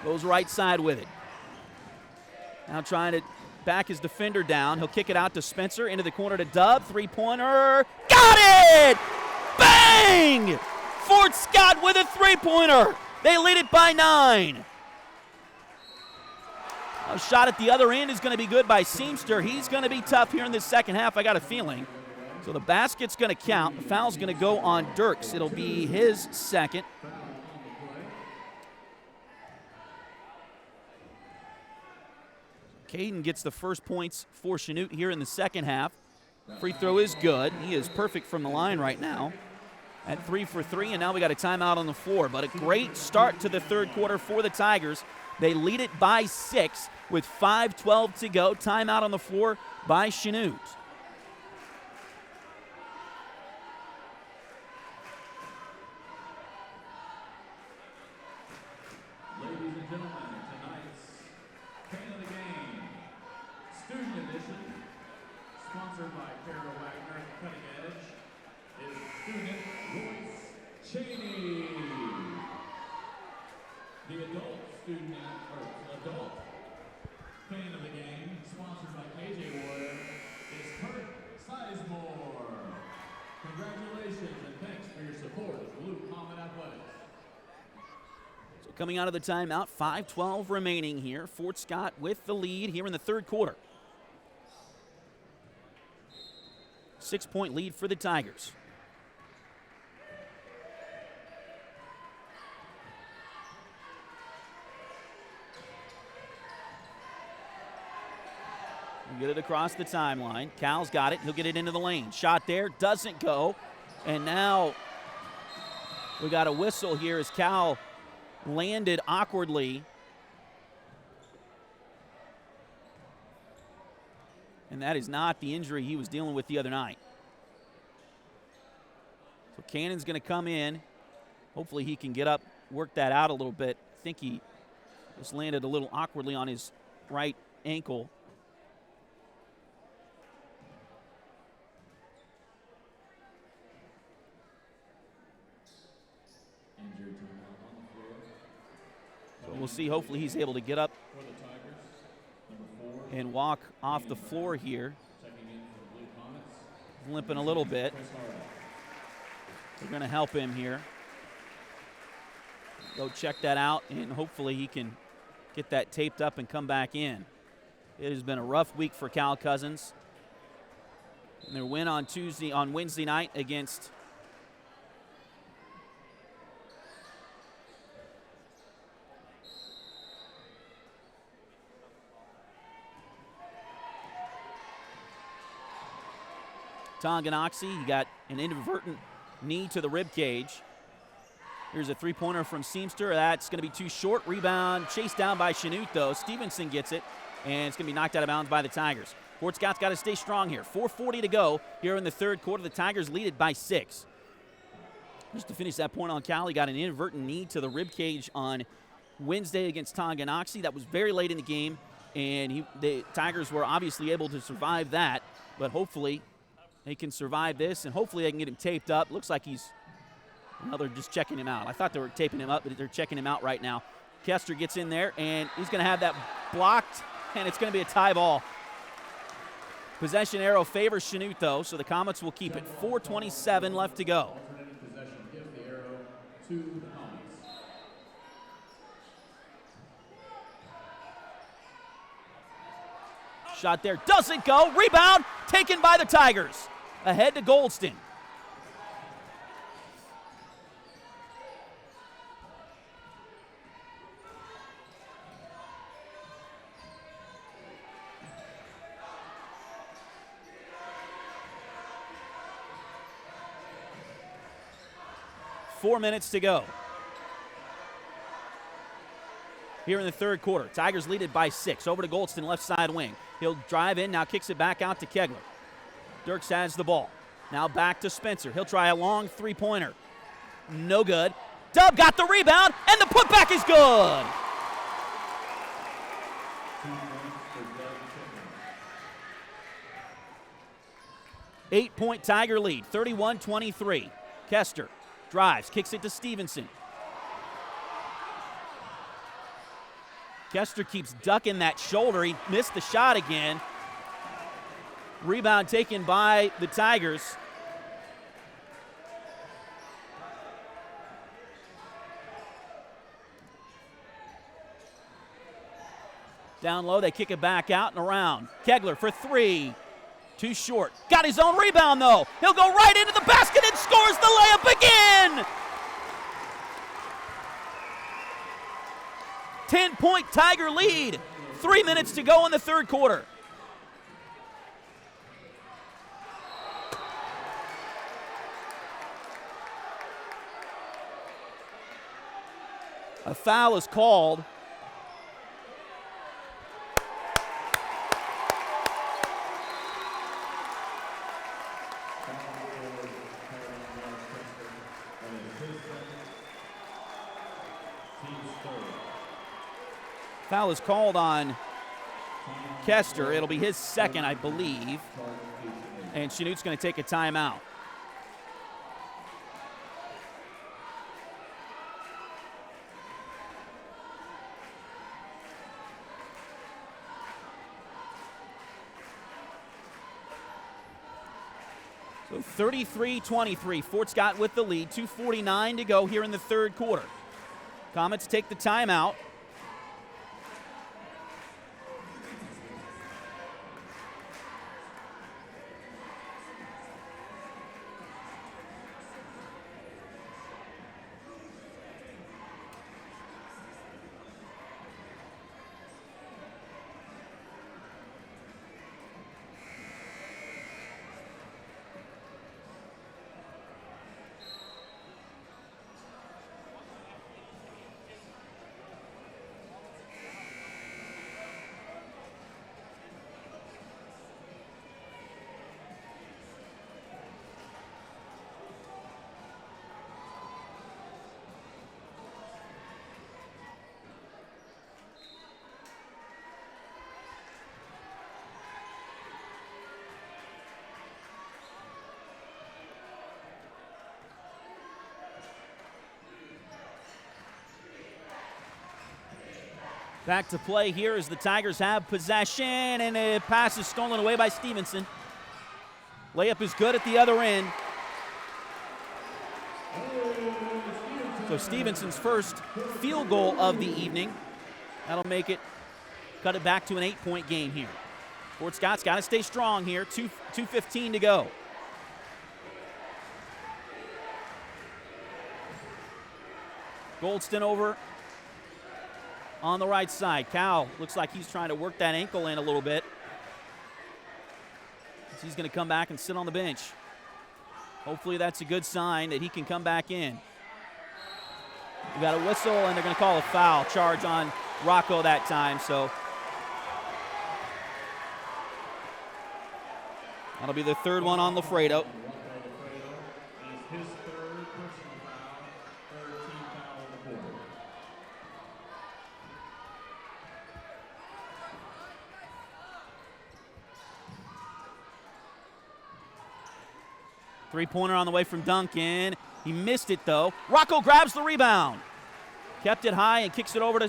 Goes right side with it. Now trying to back his defender down. He'll kick it out to Spencer, into the corner to Dub. Three-pointer. Got it! Bang! Fort Scott with a three-pointer. They lead it by 9. A shot at the other end is going to be good by Seamster. He's going to be tough here in the second half, I got a feeling. So the basket's going to count. The foul's going to go on Dirks. It'll be his second. Caden gets the first points for Chanute here in the second half. Free throw is good. He is perfect from the line right now at 3 for 3, and now we got a timeout on the floor. But a great start to the third quarter for the Tigers. They lead it by 6 with 5:12 to go. Timeout on the floor by Chanute. Coming out of the timeout, 5:12 remaining here. Fort Scott with the lead here in the third quarter. 6-point lead for the Tigers. We'll get it across the timeline. Cal's got it. He'll get it into the lane. Shot there, doesn't go. And now we got a whistle here as Cal landed awkwardly. And that is not the injury he was dealing with the other night. So Cannon's going to come in. Hopefully he can get up, work that out a little bit. I think he just landed a little awkwardly on his right ankle. We'll see. Hopefully he's able to get up and walk off the floor here. Limping a little bit. They're going to help him here. Go check that out, and hopefully he can get that taped up and come back in. It has been a rough week for Cal Cousins. And their win on Wednesday night against Tonganoxie. He got an inadvertent knee to the rib cage. Here's a three-pointer from Seamster. That's going to be too short. Rebound chased down by Chanute, though. Stevenson gets it, and it's going to be knocked out of bounds by the Tigers. Fort Scott's got to stay strong here. 4:40 to go here in the third quarter. The Tigers lead it by 6. Just to finish that point on Cal, he got an inadvertent knee to the rib cage on Wednesday against Tonganoxie. That was very late in the game, and the Tigers were obviously able to survive that, but hopefully they can survive this, and hopefully they can get him taped up. Looks like they're just checking him out. I thought they were taping him up, but they're checking him out right now. Kester gets in there, and he's going to have that blocked, and it's going to be a tie ball. Possession arrow favors Chanute, though, so the Comets will keep it. 4:27 left to go. Possession gives the arrow to the Comets. Shot there, doesn't go. Rebound taken by the Tigers. Ahead to Goldston. Four minutes to go here in the third quarter. Tigers lead it by 6. Over to Goldston, left side wing. He'll drive in, now kicks it back out to Kegler. Dirks has the ball. Now back to Spencer. He'll try a long three-pointer. No good. Dub got the rebound, and the putback is good. Eight-point Tiger lead, 31-23. Kester drives, kicks it to Stevenson. Kester keeps ducking that shoulder. He missed the shot again. Rebound taken by the Tigers. Down low, they kick it back out and around. Kegler for 3. Too short. Got his own rebound, though. He'll go right into the basket and scores the layup again. 10-point Tiger lead. 3 minutes to go in the third quarter. A foul is called. Foul is called on Kester. It'll be his second, I believe. And Chanute's going to take a timeout. So 33-23. Fort Scott with the lead. 2:49 to go here in the third quarter. Comets take the timeout. Back to play here as the Tigers have possession, and a pass is stolen away by Stevenson. Layup is good at the other end. So Stevenson's first field goal of the evening. That'll make it, cut it back to an 8-point game here. Fort Scott's got to stay strong here. 2:15 to go. Goldston over on the right side. Cal looks like he's trying to work that ankle in a little bit. He's going to come back and sit on the bench. Hopefully that's a good sign that he can come back in. We got a whistle, and they're going to call a foul charge on Rocco that time. So that'll be the third one on Lafredo. His third personal foul, third team foul of the quarter. Three-pointer on the way from Duncan. He missed it, though. Rocco grabs the rebound. Kept it high and kicks it over to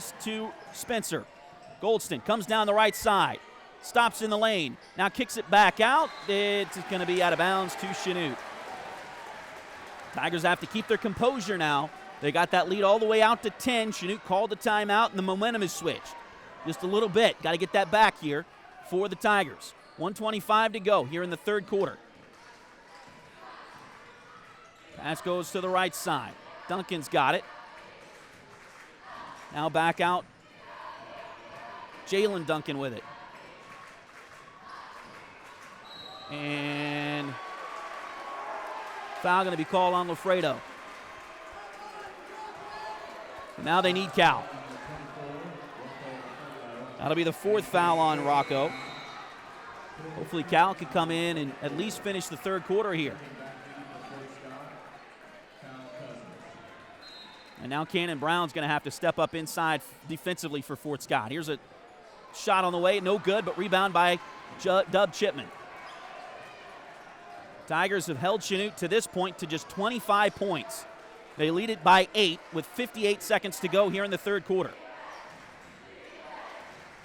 Spencer. Goldston comes down the right side. Stops in the lane. Now kicks it back out. It's going to be out of bounds to Chanute. Tigers have to keep their composure now. They got that lead all the way out to 10. Chanute called the timeout, and the momentum is switched. Just a little bit. Got to get that back here for the Tigers. 1:25 to go here in the third quarter. Pass goes to the right side. Duncan's got it. Now back out. Jalen Duncan with it. And foul going to be called on Lafredo. Now they need Cal. That'll be the fourth foul on Rocco. Hopefully Cal can come in and at least finish the third quarter here. And now Cannon Brown's going to have to step up inside defensively for Fort Scott. Here's a shot on the way, no good, but rebound by Dub Chipman. Tigers have held Chanute to this point to just 25 points. They lead it by 8 with 58 seconds to go here in the third quarter.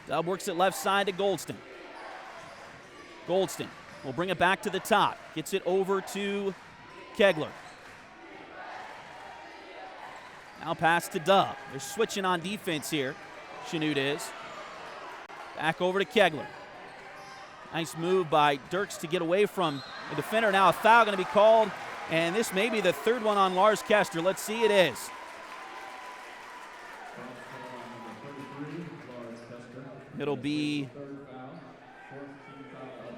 Dub works it left side to Goldston. Goldston will bring it back to the top. Gets it over to Kegler. Now pass to Dub. They're switching on defense here. Chanute is. Back over to Kegler. Nice move by Dirks to get away from the defender. Now a foul going to be called, and this may be the third one on Lars Kester. Let's see, it is. It'll be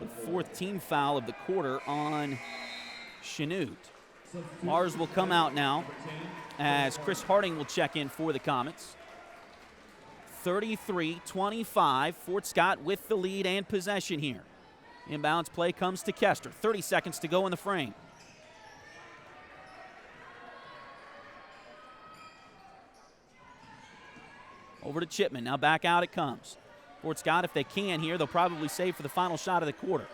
the fourth team foul of the quarter on Chanute. Lars will come out now as Chris Harding will check in for the Comets. 33-25, Fort Scott with the lead and possession here. Inbounds play comes to Kester. 30 seconds to go in the frame. Over to Chipman. Now back out it comes. Fort Scott, if they can here, they'll probably save for the final shot of the quarter.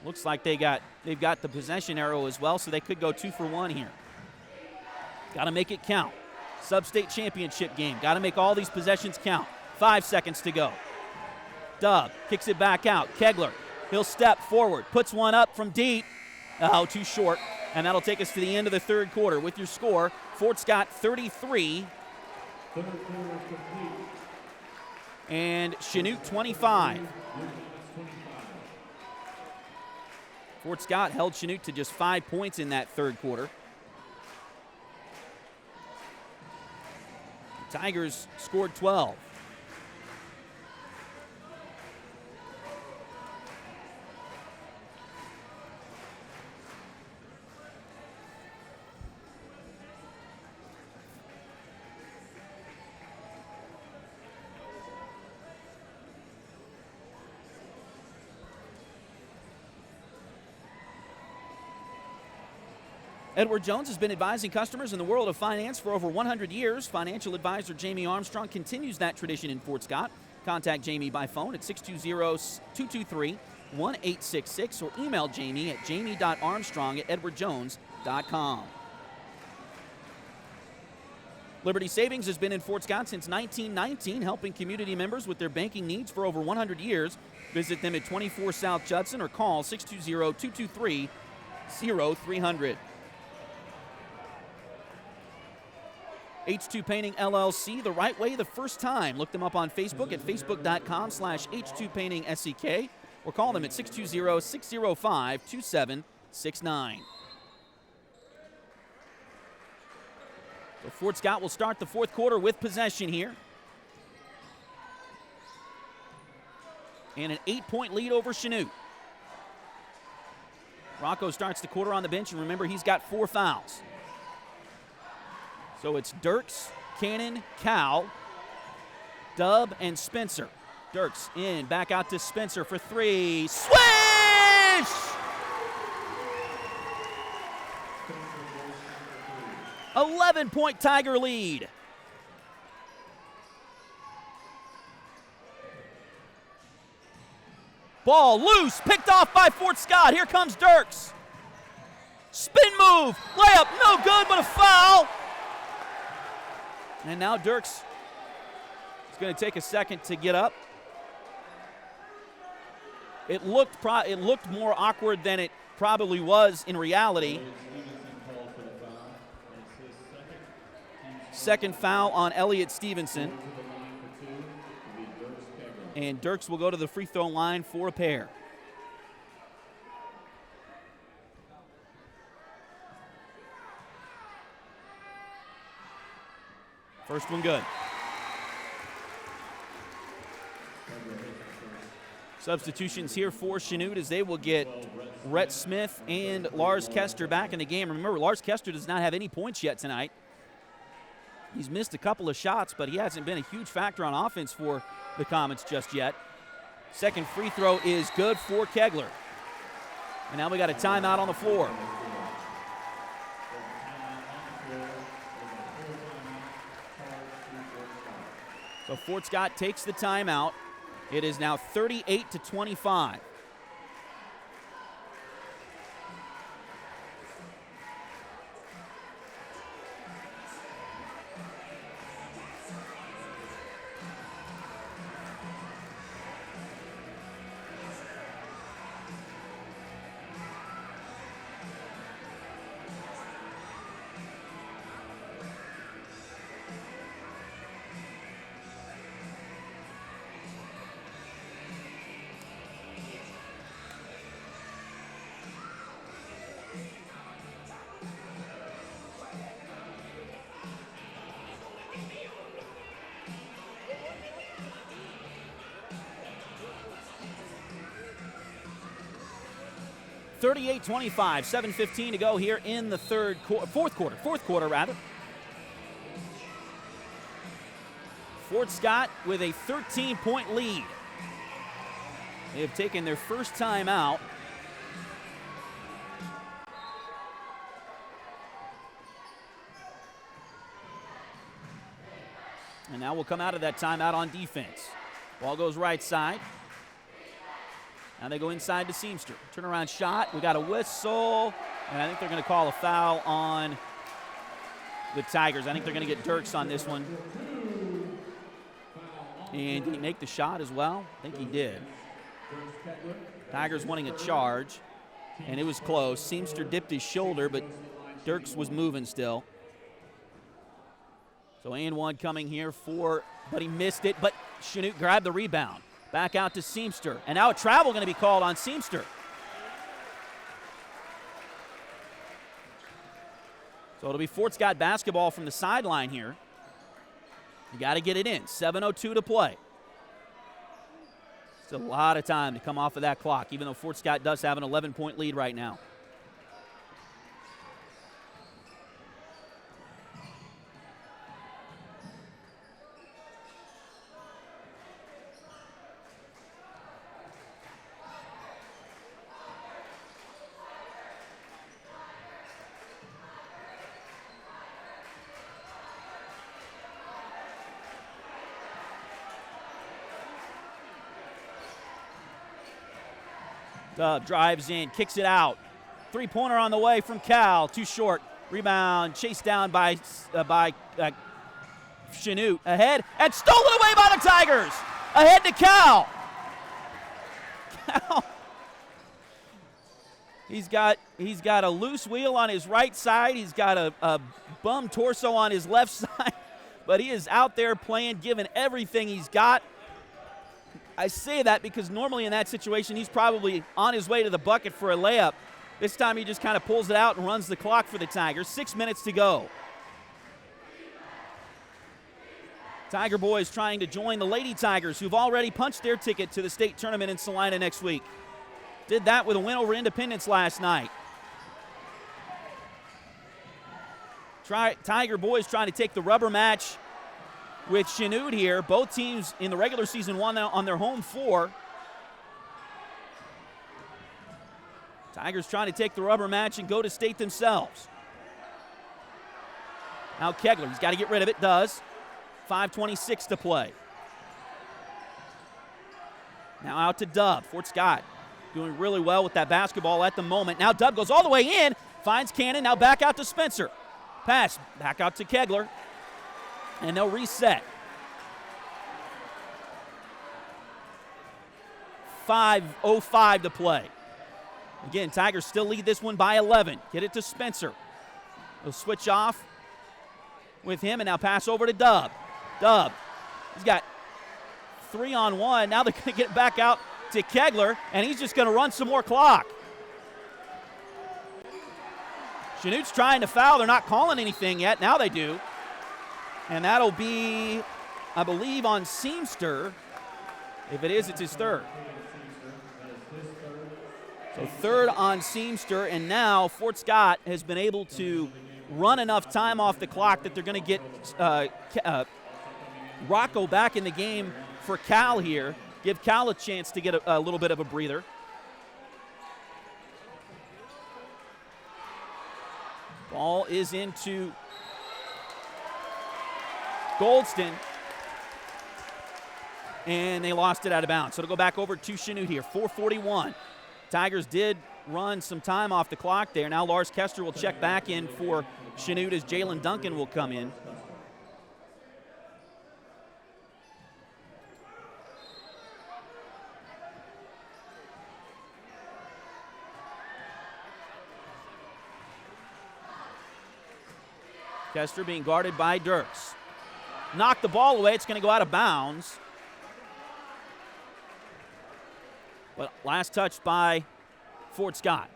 Looks like they've got the possession arrow as well, so they could go 2 for 1 here. Got to make it count. Sub-state championship game. Got to make all these possessions count. 5 seconds to go. Dub kicks it back out. Kegler, he'll step forward. Puts one up from deep. Oh, too short. And that'll take us to the end of the third quarter with your score. Fort Scott 33. Third quarter complete. And Chanute 25. Fort Scott held Chanute to just 5 points in that third quarter. Tigers scored 12. Edward Jones has been advising customers in the world of finance for over 100 years. Financial advisor Jamie Armstrong continues that tradition in Fort Scott. Contact Jamie by phone at 620-223-1866 or email Jamie at jamie.armstrong@edwardjones.com. Liberty Savings has been in Fort Scott since 1919, helping community members with their banking needs for over 100 years. Visit them at 24 South Judson or call 620-223-0300. H2 Painting LLC, the right way the first time. Look them up on Facebook at facebook.com/H2 Painting SEK or call them at 620-605-2769. So Fort Scott will start the fourth quarter with possession here. And an 8-point lead over Chanute. Rocco starts the quarter on the bench, and remember, he's got 4 fouls. So it's Dirks, Cannon, Cal, Dub, and Spencer. Dirks in, back out to Spencer for 3. Swish! "11-point Tiger lead. Ball loose, picked off by Fort Scott. Here comes Dirks. Spin move, layup, no good, but a foul. And now Dirks is going to take a second to get up. It looked more awkward than it probably was in reality. Second foul on Elliott Stevenson. And Dirks will go to the free throw line for a pair. First one good. Substitutions here for Chanute as they will get Rhett Smith and Lars Kester back in the game. Remember, Lars Kester does not have any points yet tonight. He's missed a couple of shots, but he hasn't been a huge factor on offense for the Comets just yet. Second free throw is good for Kegler. And now we got a timeout on the floor. So Fort Scott takes the timeout. It is now 38-25. $38-25, 7:15 to go here in the fourth quarter. Fort Scott with a 13-point lead. They have taken their first time out. And now we'll come out of that timeout on defense. Ball goes right side. Now they go inside to Seamster. Turnaround shot. We got a whistle. And I think they're going to call a foul on the Tigers. I think they're going to get Dirks on this one. And did he make the shot as well? I think he did. Tigers wanting a charge. And it was close. Seamster dipped his shoulder, but Dirks was moving still. So and one coming here but he missed it. But Chanute grabbed the rebound. Back out to Seamster. And now a travel going to be called on Seamster. So it'll be Fort Scott basketball from the sideline here. You got to get it in. 7:02 to play. It's a lot of time to come off of that clock, even though Fort Scott does have an 11-point lead right now. Drives in, kicks it out. Three-pointer on the way from Cal. Too short. Rebound chased down by Chanute. Ahead and stolen away by the Tigers. Ahead to Cal. He's got a loose wheel on his right side. He's got a bum torso on his left side. But he is out there playing, giving everything he's got. I say that because normally in that situation, he's probably on his way to the bucket for a layup. This time he just kind of pulls it out and runs the clock for the Tigers. 6 minutes to go. Tiger boys trying to join the Lady Tigers, who've already punched their ticket to the state tournament in Salina next week. Did that with a win over Independence last night. Tiger boys trying to take the rubber match with Chanute here. Both teams in the regular season won on their home floor. Tigers trying to take the rubber match and go to state themselves. Now Kegler, he's got to get rid of it, does. 5:26 to play. Now out to Dub. Fort Scott doing really well with that basketball at the moment. Now Dub goes all the way in, finds Cannon, now back out to Spencer. Pass back out to Kegler, and they'll reset. 5:05 to play. Again, Tigers still lead this one by 11. Get it to Spencer. They'll switch off with him, and now pass over to Dub. Dub, he's got 3-on-1. Now they're going to get it back out to Kegler, and he's just going to run some more clock. Chanute's trying to foul. They're not calling anything yet. Now they do. And that'll be, I believe, on Seamster. If it is, it's his third. So third on Seamster, and now Fort Scott has been able to run enough time off the clock that they're going to get Rocco back in the game for Cal here. Give Cal a chance to get a little bit of a breather. Ball is into Goldston. And they lost it out of bounds. So it'll go back over to Chanute here. 4:41. Tigers did run some time off the clock there. Now Lars Kester will check back in for Chanute as Jalen Duncan will come in. Kester being guarded by Dirks. Knocked the ball away. It's going to go out of bounds. But last touch by Fort Scott.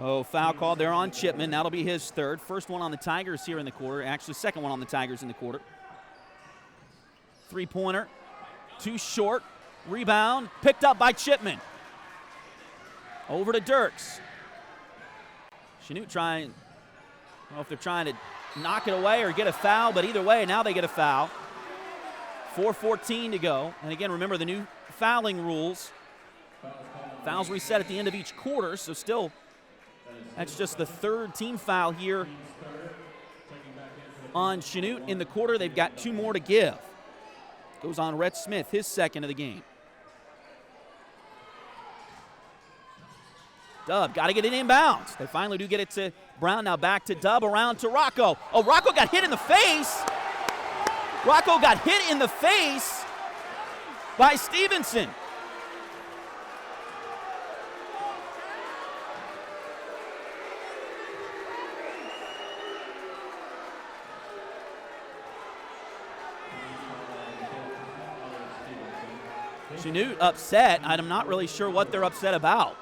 Oh, foul called there on Chipman. That'll be his third. First one on the Tigers here in the quarter. Actually, second one on the Tigers in the quarter. Three-pointer. Too short. Rebound. Picked up by Chipman. Over to Dirks. Chanute trying, I don't know if they're trying to knock it away or get a foul, but either way, now they get a foul. 4:14 to go. And again, remember the new fouling rules. Fouls reset at the end of each quarter, so still, that's just the third team foul here on Chanute in the quarter. They've got two more to give. Goes on Rhett Smith, his second of the game. Dub, got to get it inbounds. They finally do get it to Brown. Now back to Dub, around to Rocco. Oh, Rocco got hit in the face. Rocco got hit in the face by Stevenson. Chanute upset. I'm not really sure what they're upset about.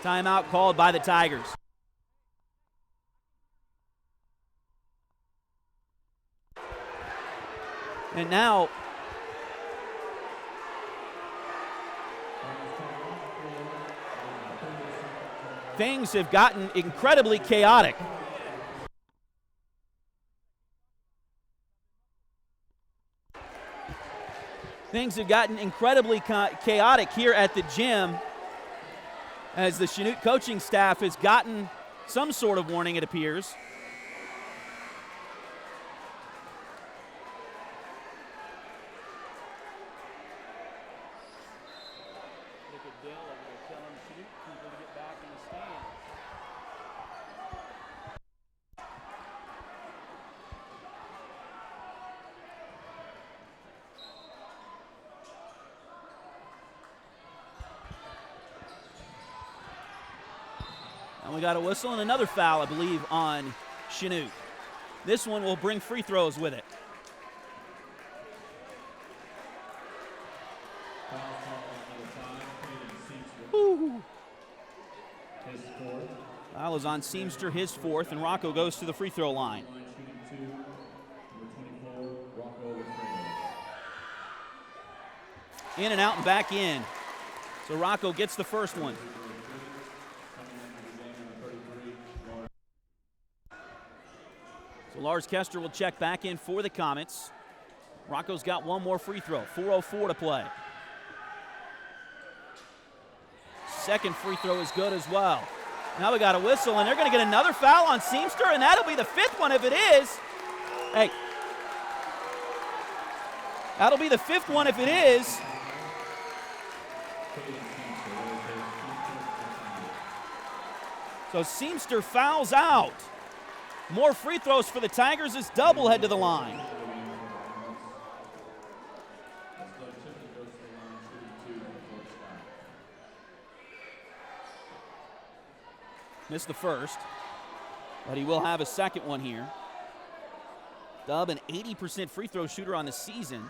Timeout called by the Tigers. And now things have gotten incredibly chaotic. Things have gotten incredibly chaotic here at the gym as the Chanute coaching staff has gotten some sort of warning, it appears. And we got a whistle and another foul, I believe, on Chanute. This one will bring free throws with it. Woo. Foul is on Seamster, his fourth, and Rocco goes to the free throw line. In and out and back in. So Rocco gets the first one. So Lars Kester will check back in for the Comets. Rocco's got one more free throw. 4:04 to play. Second free throw is good as well. Now we got a whistle, and they're going to get another foul on Seamster, and that'll be the fifth one if it is. Hey. That'll be the fifth one if it is. So Seamster fouls out. More free throws for the Tigers as Double head to the line. Missed the first, but he will have a second one here. Dub, an 80% free throw shooter on the season.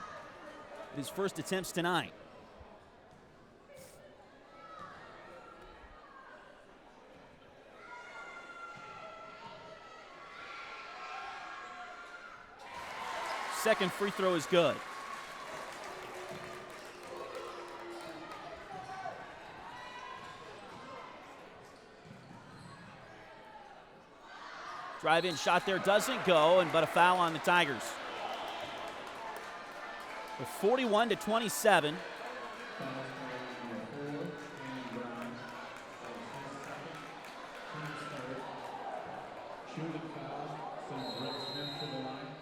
His first attempts tonight. Second free throw is good. Drive-in shot there doesn't go, but a foul on the Tigers. With 41-27.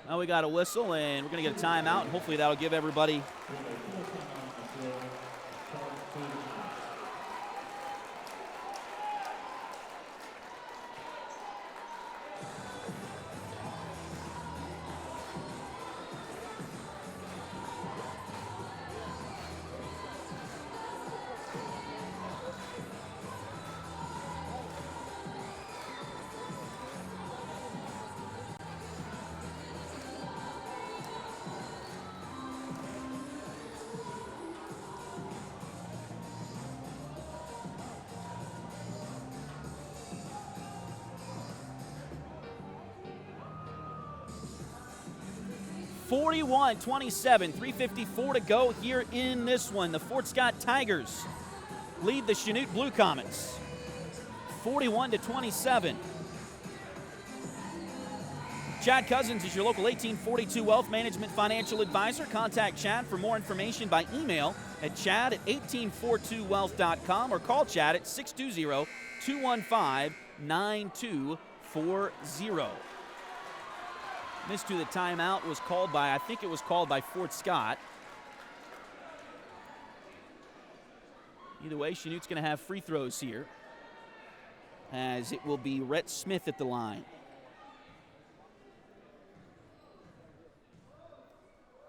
Now we got a whistle, and we're going to get a timeout, and hopefully that'll give everybody (41-27), 3:54 to go here in this one. The Fort Scott Tigers lead the Chanute Blue Comets 41-27. Chad Cousins is your local 1842 Wealth Management Financial Advisor. Contact Chad for more information by email at chad@1842wealth.com or call Chad at 620-215-9240. Missed to the timeout was called by, I think it was called by Fort Scott. Either way, Chanute's going to have free throws here, as it will be Rhett Smith at the line.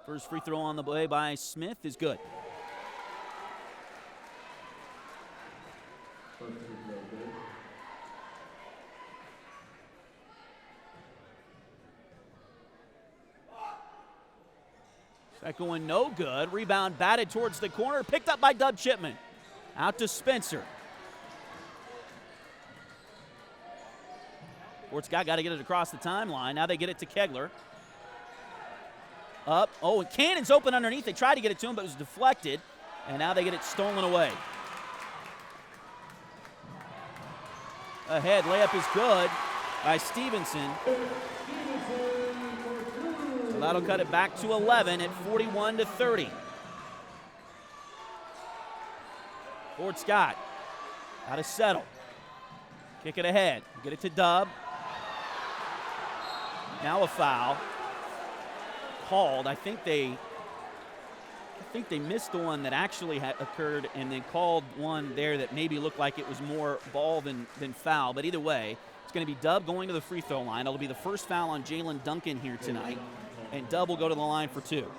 First free throw on the way by Smith is good. Second one no good. Rebound batted towards the corner. Picked up by Dub Chipman. Out to Spencer. Fort Scott got to get it across the timeline. Now they get it to Kegler. Up. Oh, and Cannon's open underneath. They tried to get it to him, but it was deflected. And now they get it stolen away. Ahead. Layup is good by Stevenson. So that'll cut it back to 11 at 41-30. Fort Scott got to settle. Kick it ahead. Get it to Dub. Now a foul called. I think they missed the one that actually had occurred and then called one there that maybe looked like it was more ball than foul. But either way, it's going to be Dub going to the free throw line. It'll be the first foul on Jalen Duncan here tonight. And Dub will go to the line for two.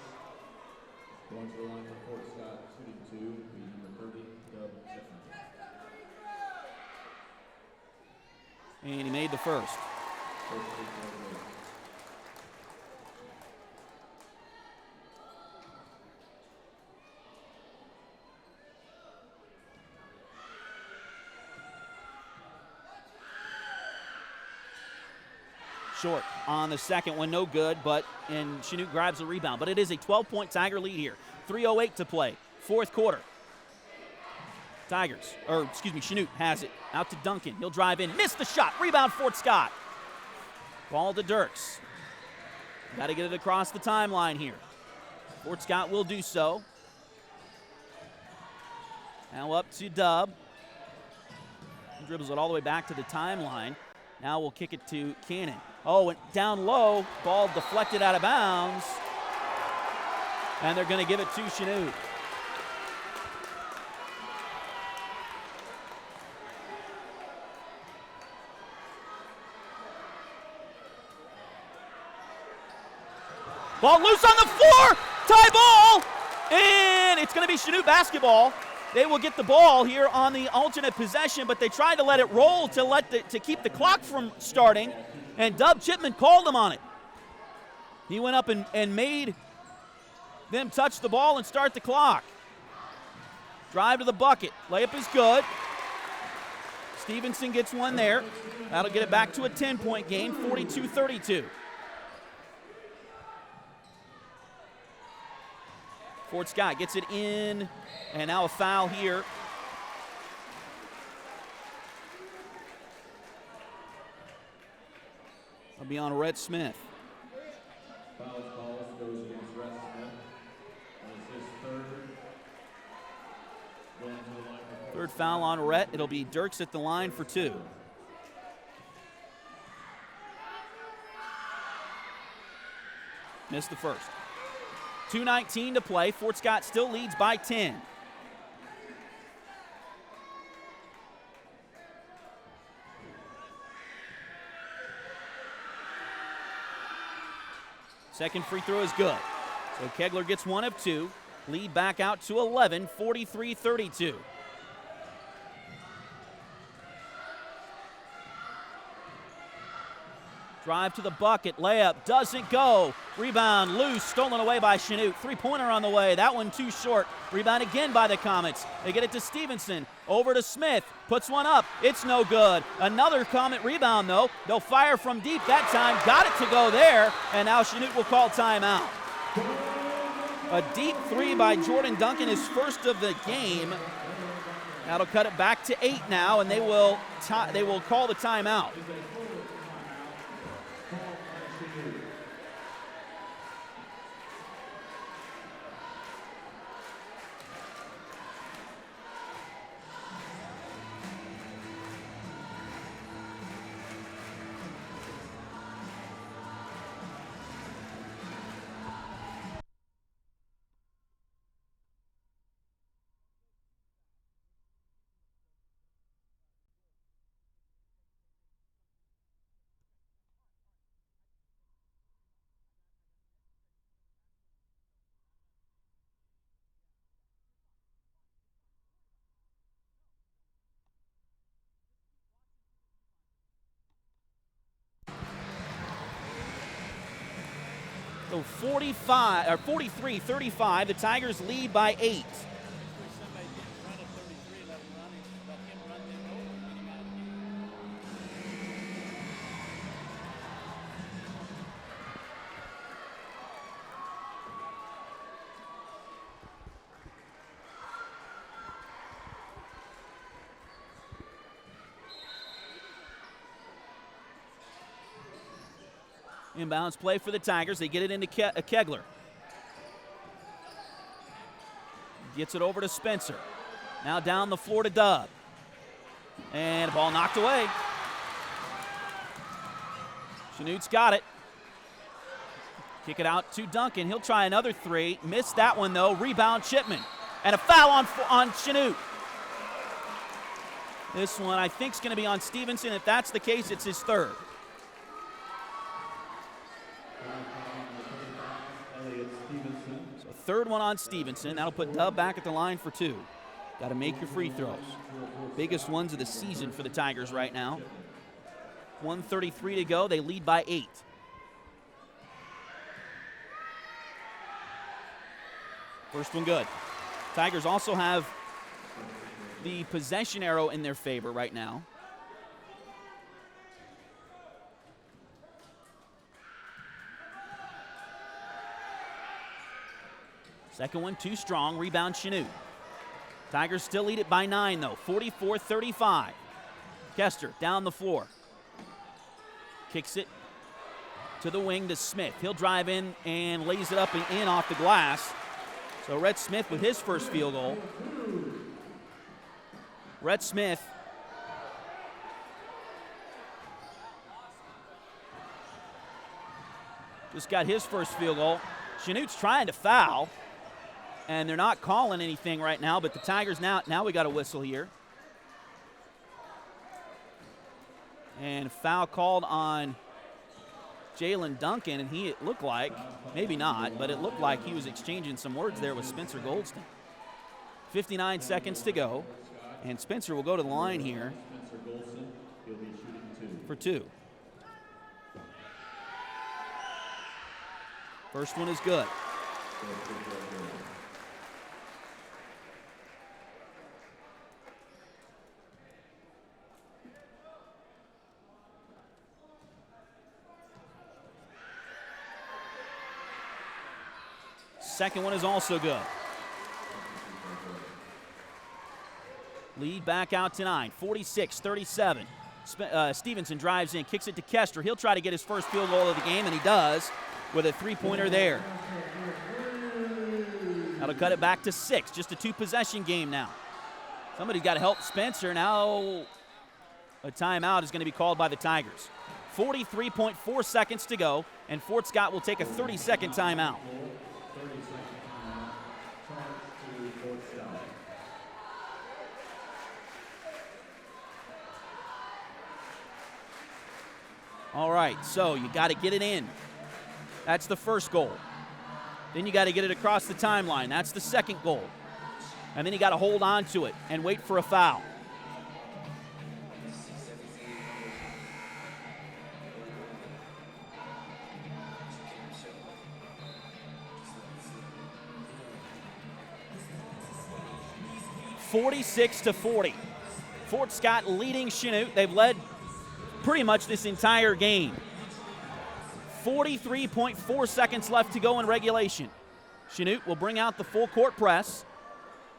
Going to the line for Fort Scott, shooting two, number 30, Dub Chipman. And he made the first. Short on the second one, no good, and Chanute grabs the rebound. But it is a 12-point Tiger lead here. 3:08 to play, fourth quarter. Chanute has it. Out to Duncan. He'll drive in. Missed the shot. Rebound, Fort Scott. Ball to Dirks. Got to get it across the timeline here. Fort Scott will do so. Now up to Dub. He dribbles it all the way back to the timeline. Now we'll kick it to Cannon. Oh, and down low. Ball deflected out of bounds. And they're going to give it to Chanute. Ball loose on the floor, tie ball, and it's going to be Chanute basketball. They will get the ball here on the alternate possession, but they tried to let it roll to keep the clock from starting, and Dub Chipman called him on it. He went up and made them touch the ball and start the clock. Drive to the bucket, layup is good. Stevenson gets one there. That'll get it back to a 10-point game, 42-32. Fort Scott gets it in, and now a foul here. It'll be on Rhett Smith. Foul goes against Rhett Smith. It's his third. Going to the line for Third foul on Rhett. It'll be Dirks at the line for two. Missed the first. 2:19 to play. Fort Scott still leads by 10. Second free throw is good. So Kegler gets one of two. Lead back out to 11, 43-32. Drive to the bucket, layup, doesn't go. Rebound loose, stolen away by Chanute. Three-pointer on the way, that one too short. Rebound again by the Comets. They get it to Stevenson, over to Smith, puts one up, it's no good. Another Comet rebound though. They'll fire from deep that time, got it to go there, and now Chanute will call timeout. A deep three by Jordan Duncan, his first of the game. That'll cut it back to 8 now, and they will call the timeout. So 43-35, the Tigers lead by 8. Inbounds play for the Tigers. They get it into Kegler. Gets it over to Spencer. Now down the floor to Dub. And the ball knocked away. Chanute's got it. Kick it out to Duncan. He'll try another three. Missed that one, though. Rebound, Chipman. And a foul on Chanute. This one, I think, is going to be on Stevenson. If that's the case, it's his third. So third one on Stevenson. That'll put Dub back at the line for 2. Got to make your free throws. Biggest ones of the season for the Tigers right now. 1:33 to go. They lead by 8. First one good. Tigers also have the possession arrow in their favor right now. Second one too strong. Rebound Chanute. Tigers still lead it by 9 though. 44-35. Kester down the floor. Kicks it to the wing to Smith. He'll drive in and lays it up and in off the glass. So Rhett Smith with his first field goal. Rhett Smith just got his first field goal. Chanute's trying to foul, and they're not calling anything right now, but the Tigers now we got a whistle here. And foul called on Jalen Duncan, and it looked like, maybe not, but it looked like he was exchanging some words there with Spencer Goldston. 59 seconds to go, and Spencer will go to the line here for 2. First one is good. Second one is also good. Lead back out to 9, 46-37. Stevenson drives in, kicks it to Kester. He'll try to get his first field goal of the game, and he does with a three-pointer there. That'll cut it back to 6, just a 2-possession game now. Somebody's got to help Spencer. Now a timeout is going to be called by the Tigers. 43.4 seconds to go, and Fort Scott will take a 30-second timeout. All right, so you got to get it in. That's the first goal. Then you got to get it across the timeline. That's the second goal. And then you got to hold on to it and wait for a foul. (46-40). Fort Scott leading Chanute. They've led pretty much this entire game. 43.4 seconds left to go in regulation. Chanute will bring out the full court press.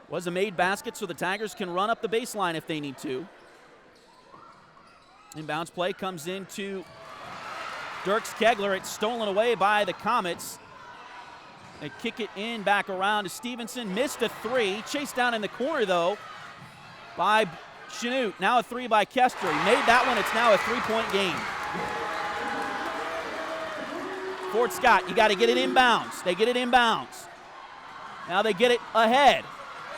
Was a made basket, so the Tigers can run up the baseline if they need to. Inbounds play comes into Dirks Kegler. It's stolen away by the Comets. They kick it in back around to Stevenson. Missed a 3. Chased down in the corner, though, by Chanute. Now a 3 by Kester. He made that one. It's now a 3-point game. Fort Scott, you got to get it inbounds. They get it inbounds. Now they get it ahead.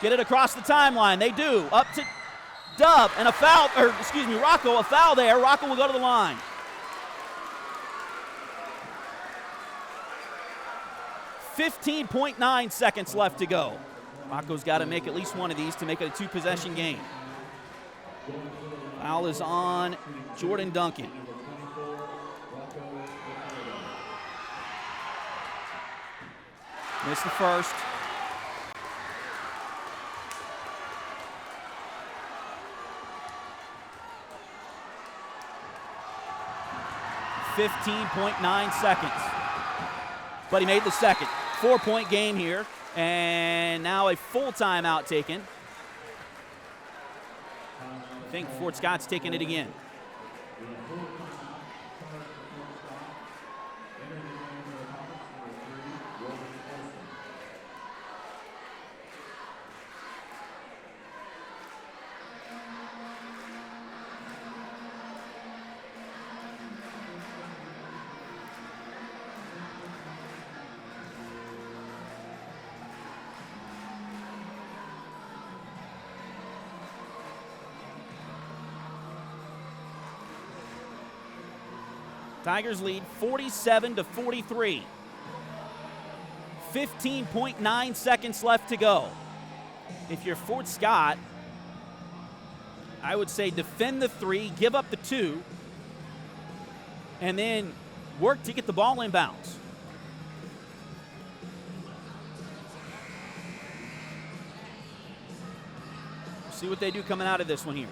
Get it across the timeline. They do. Up to Dub, and a foul, or excuse me, Rocco, a foul there. Rocco will go to the line. .9 seconds left to go. Rocco's got to make at least one of these to make it a 2-possession game. Foul is on Jordan Duncan. Missed the first. .9 seconds. But he made the second. 4-point game here. And now a full timeout taken. I think Fort Scott's taking it again. Tigers lead 47-43. 15.9 seconds left to go. If you're Fort Scott, I would say defend the 3, give up the 2, and then work to get the ball in bounds. See what they do coming out of this one here.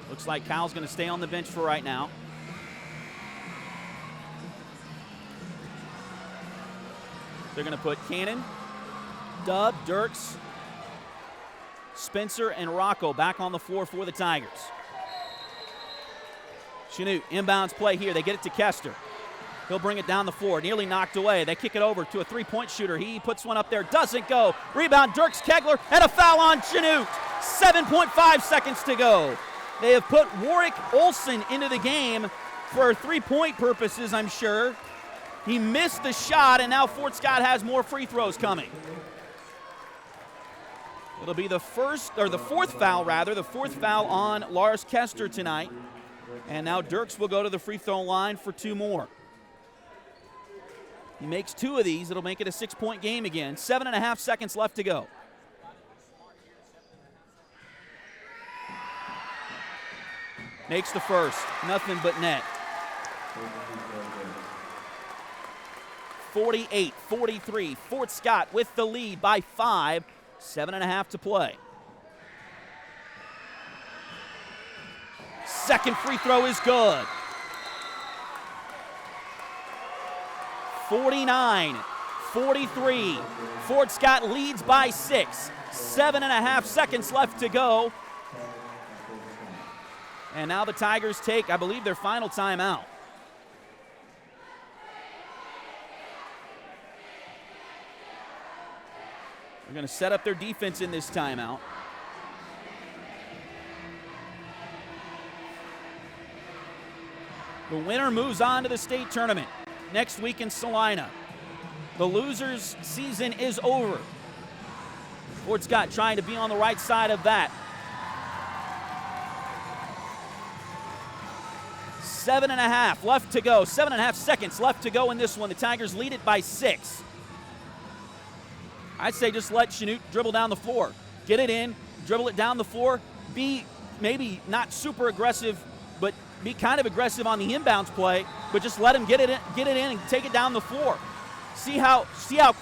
Looks like Kyle's going to stay on the bench for right now. They're going to put Cannon, Dub, Dirks, Spencer, and Rocco back on the floor for the Tigers. Chanute, inbounds play here. They get it to Kester. He'll bring it down the floor, nearly knocked away. They kick it over to a three-point shooter. He puts one up there, doesn't go. Rebound, Dirks Kegler, and a foul on Chanute. 7.5 seconds to go. They have put Warwick Olson into the game for three-point purposes, I'm sure. He missed the shot, and now Fort Scott has more free throws coming. It'll be the fourth foul on Lars Kester tonight. And now Dirks will go to the free throw line for two more. He makes two of these. It'll make it a 6-point game again. 7.5 seconds left to go. Makes the first. Nothing but net. 48-43. Fort Scott with the lead by 5. 7.5 to play. Second free throw is good. 49-43. Fort Scott leads by 6. 7.5 seconds left to go. And now the Tigers take, I believe, their final timeout. They're going to set up their defense in this timeout. The winner moves on to the state tournament next week in Salina. The losers' season is over. Fort Scott trying to be on the right side of that. 7.5 left to go. 7.5 seconds left to go in this one. The Tigers lead it by 6. I'd say just let Chanute dribble down the floor. Get it in, dribble it down the floor. Be maybe not super aggressive, but be kind of aggressive on the inbounds play, but just let him get it in and take it down the floor. See how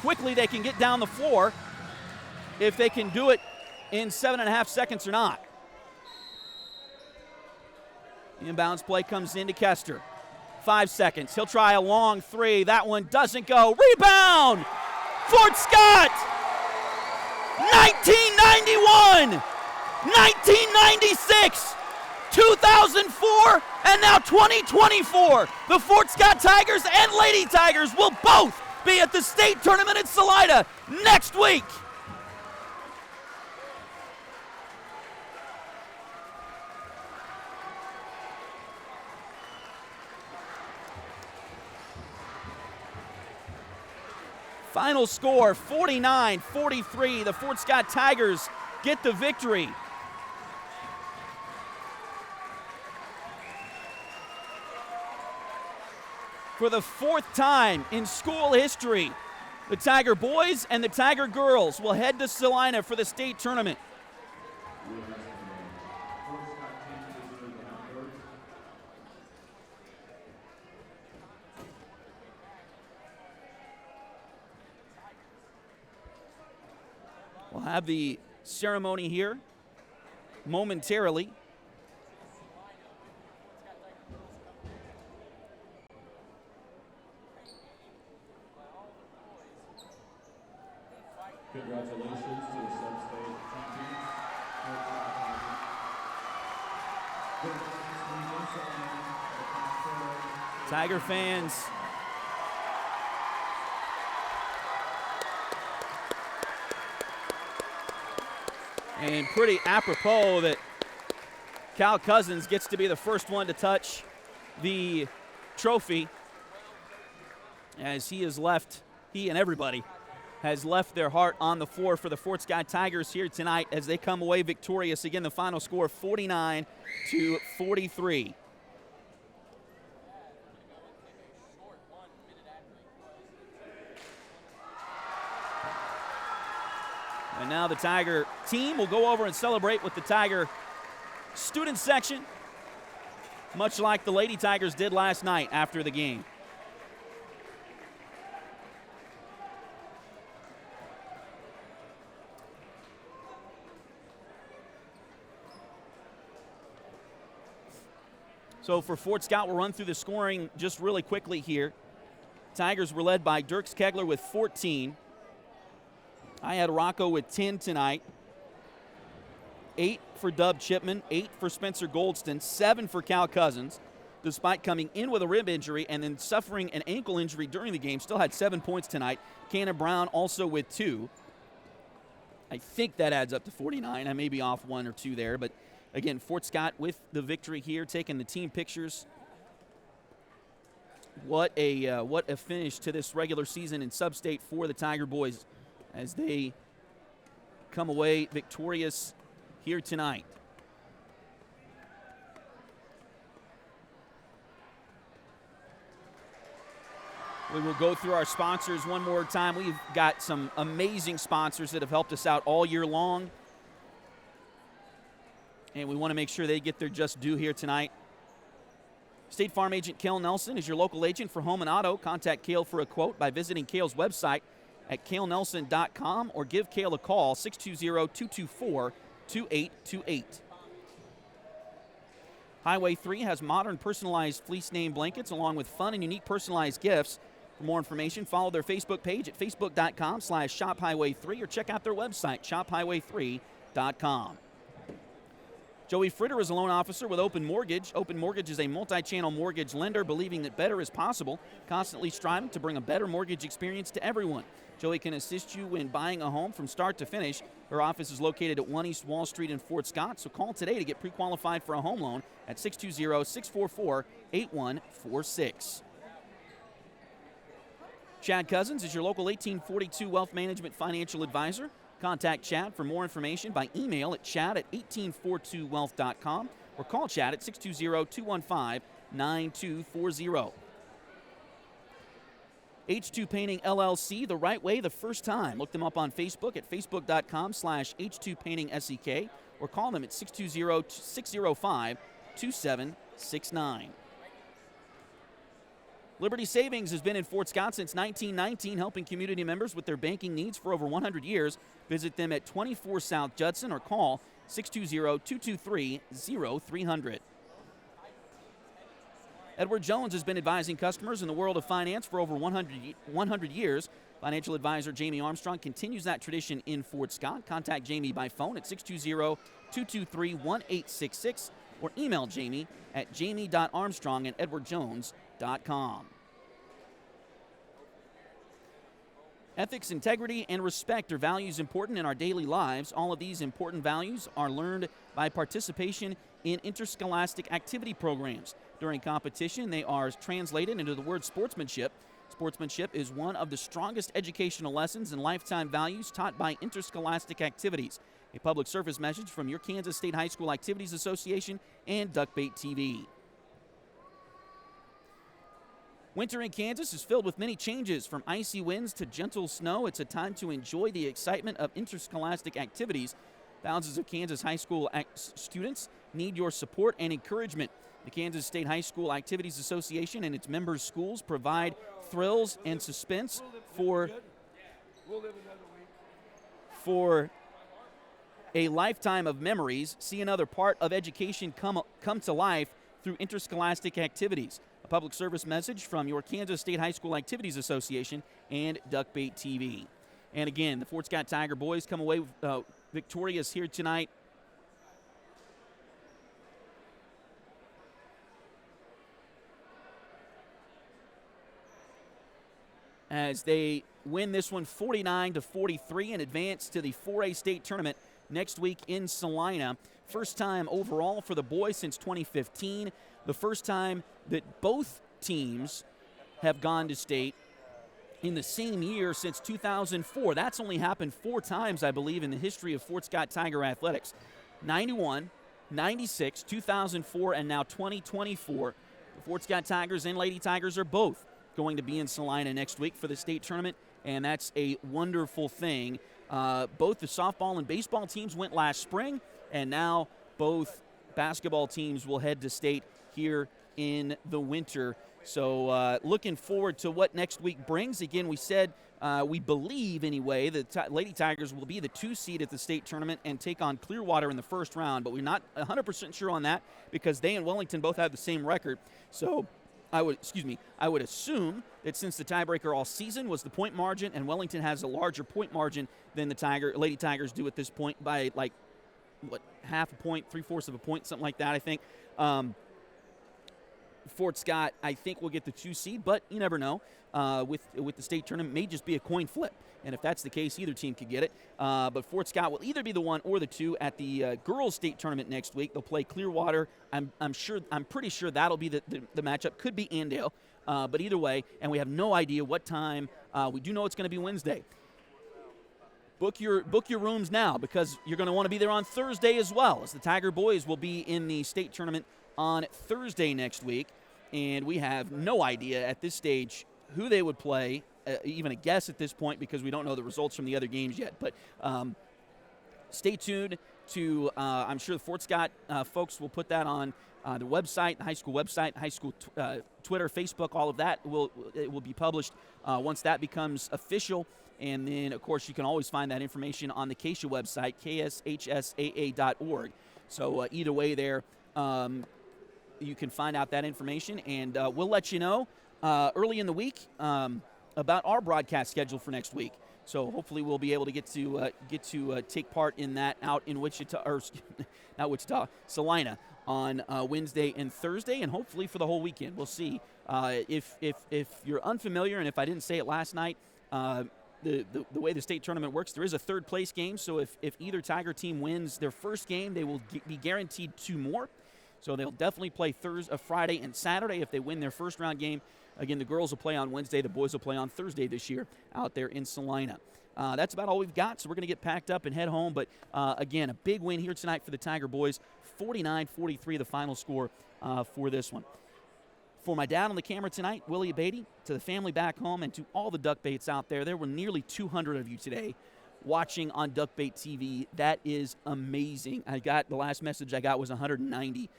quickly they can get down the floor, if they can do it in 7.5 seconds or not. The inbounds play comes into Kester. 5 seconds. He'll try a long three. That one doesn't go. Rebound! Fort Scott! 1991! 1996! 2004 and now 2024. The Fort Scott Tigers and Lady Tigers will both be at the state tournament in Salida next week. Final score 49-43. The Fort Scott Tigers get the victory. For the fourth time in school history, the Tiger boys and the Tiger girls will head to Salina for the state tournament. We'll have the ceremony here momentarily. Congratulations to the sub-state champions. Tiger fans and pretty apropos that Cal Cousins gets to be the first one to touch the trophy, as he and everybody has left their heart on the floor for the Fort Scott Tigers here tonight as they come away victorious. Again, the final score 49-43. And now the Tiger team will go over and celebrate with the Tiger student section. much like the Lady Tigers did last night after the game. So for Fort Scott, we'll run through the scoring just really quickly here. Tigers were led by Dirks Kegler with 14. I had Rocco with 10 tonight. 8 for Dub Chipman, 8 for Spencer Goldston, 7 for Cal Cousins. Despite coming in with a rib injury and then suffering an ankle injury during the game, still had 7 points tonight. Cannon Brown also with 2. I think that adds up to 49. I may be off 1 or 2 there, but again, Fort Scott with the victory here, taking the team pictures. What a finish to this regular season in Sub-State for the Tiger boys as they come away victorious here tonight. We will go through our sponsors one more time. We've got some amazing sponsors that have helped us out all year long, and we want to make sure they get their just due here tonight. State Farm agent Cale Nelson is your local agent for home and auto. Contact Cale for a quote by visiting Cale's website at calenelson.com or give Cale a call, 620-224-2828. Highway 3 has modern personalized fleece name blankets along with fun and unique personalized gifts. For more information, follow their Facebook page at facebook.com/shophighway3 or check out their website, shophighway3.com. Joey Fritter is a loan officer with Open Mortgage. Open Mortgage is a multi-channel mortgage lender believing that better is possible, constantly striving to bring a better mortgage experience to everyone. Joey can assist you when buying a home from start to finish. Her office is located at 1 East Wall Street in Fort Scott, so call today to get pre-qualified for a home loan at 620-644-8146. Chad Cousins is your local 1842 Wealth Management Financial Advisor. Contact Chad for more information by email at chad@1842wealth.com or call Chad at 620-215-9240. H2 Painting LLC, the right way the first time. Look them up on Facebook at facebook.com/H2PaintingSEK or call them at 620-605-2769. Liberty Savings has been in Fort Scott since 1919, helping community members with their banking needs for over 100 years. Visit them at 24 South Judson or call 620-223-0300. Edward Jones has been advising customers in the world of finance for over 100 years. Financial advisor Jamie Armstrong continues that tradition in Fort Scott. Contact Jamie by phone at 620-223-1866 or email Jamie at jamie.armstrong@edwardjones.com. Ethics, integrity, and respect are values important in our daily lives. All of these important values are learned by participation in interscholastic activity programs. During competition, they are translated into the word sportsmanship. Sportsmanship is one of the strongest educational lessons and lifetime values taught by interscholastic activities. A public service message from your Kansas State High School Activities Association and Duckbait TV. Winter in Kansas is filled with many changes, from icy winds to gentle snow. It's a time to enjoy the excitement of interscholastic activities. Thousands of Kansas high school students need your support and encouragement. The Kansas State High School Activities Association and its members' schools provide thrills and suspense for a lifetime of memories. See another part of education come to life through interscholastic activities. A public service message from your Kansas State High School Activities Association and Duckbait TV. And again, the Fort Scott Tiger boys come away victorious here tonight. As they win this one 49-43 and advance to the 4A state tournament next week in Salina. First time overall for the boys since 2015. The first time that both teams have gone to state in the same year since 2004. That's only happened 4 times, I believe, in the history of Fort Scott Tiger athletics. 91, 96, 2004, and now 2024. The Fort Scott Tigers and Lady Tigers are both going to be in Salina next week for the state tournament, and that's a wonderful thing. Both the softball and baseball teams went last spring, and now both basketball teams will head to state here in the winter. So looking forward to what next week brings. Again, we said we believe anyway that Lady Tigers will be the 2 seed at the state tournament and take on Clearwater in the first round, but we're not 100% sure on that because they and Wellington both have the same record. So I would assume that since the tiebreaker all season was the point margin and Wellington has a larger point margin than the Lady Tigers do at this point by like half a point, 3/4 of a point, something like that, I think. Fort Scott, I think, will get the 2 seed, but you never know. With the state tournament, it may just be a coin flip, and if that's the case, either team could get it. But Fort Scott will either be the 1 or the 2 at the girls' state tournament next week. They'll play Clearwater. I'm pretty sure that'll be the matchup. Could be Andale, but either way, and we have no idea what time. We do know it's going to be Wednesday. Book your rooms now because you're going to want to be there on Thursday as well, as the Tiger boys will be in the state tournament on Thursday next week, and we have no idea at this stage who they would play, even a guess at this point because we don't know the results from the other games yet. But stay tuned to, I'm sure the Fort Scott folks will put that on the website, the high school website, high school Twitter, Facebook, all of that. It will be published once that becomes official. And then, of course, you can always find that information on the KSHSAA website, kshsaa.org. So either way there, you can find out that information, and we'll let you know early in the week about our broadcast schedule for next week. So hopefully we'll be able to get to take part in that out in Wichita, or not Wichita, Salina on Wednesday and Thursday, and hopefully for the whole weekend. We'll see. If you're unfamiliar, and if I didn't say it last night, the way the state tournament works, there is a third place game. So if either Tiger team wins their first game, they will be guaranteed 2 more. So they'll definitely play Friday and Saturday if they win their first round game. Again, the girls will play on Wednesday. The boys will play on Thursday this year out there in Salina. That's about all we've got, so we're going to get packed up and head home. But, again, a big win here tonight for the Tiger boys. 49-43 the final score for this one. For my dad on the camera tonight, Willie Beatty, to the family back home, and to all the duck baits out there were nearly 200 of you today watching on Duck Bait TV. That is amazing. The last message I got was 190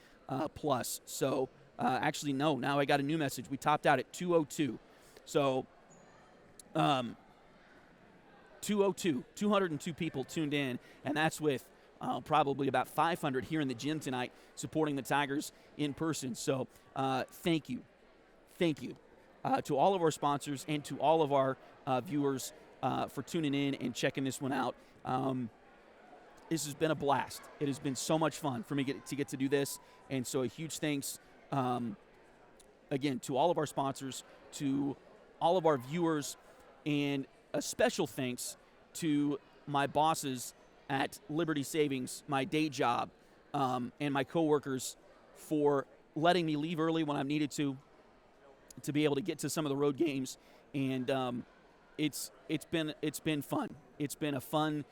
plus. So, actually, no, now I got a new message. We topped out at 202. So, 202 people tuned in, and that's with probably about 500 here in the gym tonight supporting the Tigers in person. So thank you to all of our sponsors and to all of our viewers for tuning in and checking this one out. This has been a blast. It has been so much fun for me to get to do this, and so a huge thanks again to all of our sponsors, to all of our viewers, and a special thanks to my bosses at Liberty Savings, my day job, and my coworkers for letting me leave early when I needed to be able to get to some of the road games. And it's been fun. It's been a fun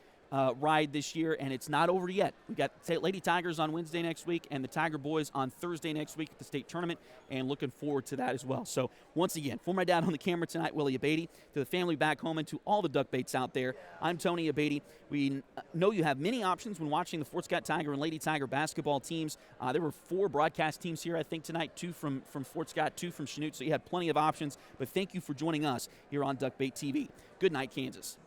ride this year, and it's not over yet. We got Lady Tigers on Wednesday next week and the Tiger boys on Thursday next week at the state tournament, and looking forward to that as well. So once again, for my dad on the camera tonight, Willie Abatey, to the family back home, and to all the duck baits out there, I'm Tony Abatey. We know you have many options when watching the Fort Scott Tiger and Lady Tiger basketball teams. There were 4 broadcast teams here, I think, tonight, 2 from Fort Scott, 2 from Chanute, so you had plenty of options. But thank you for joining us here on Duck Bait TV. Good night, Kansas.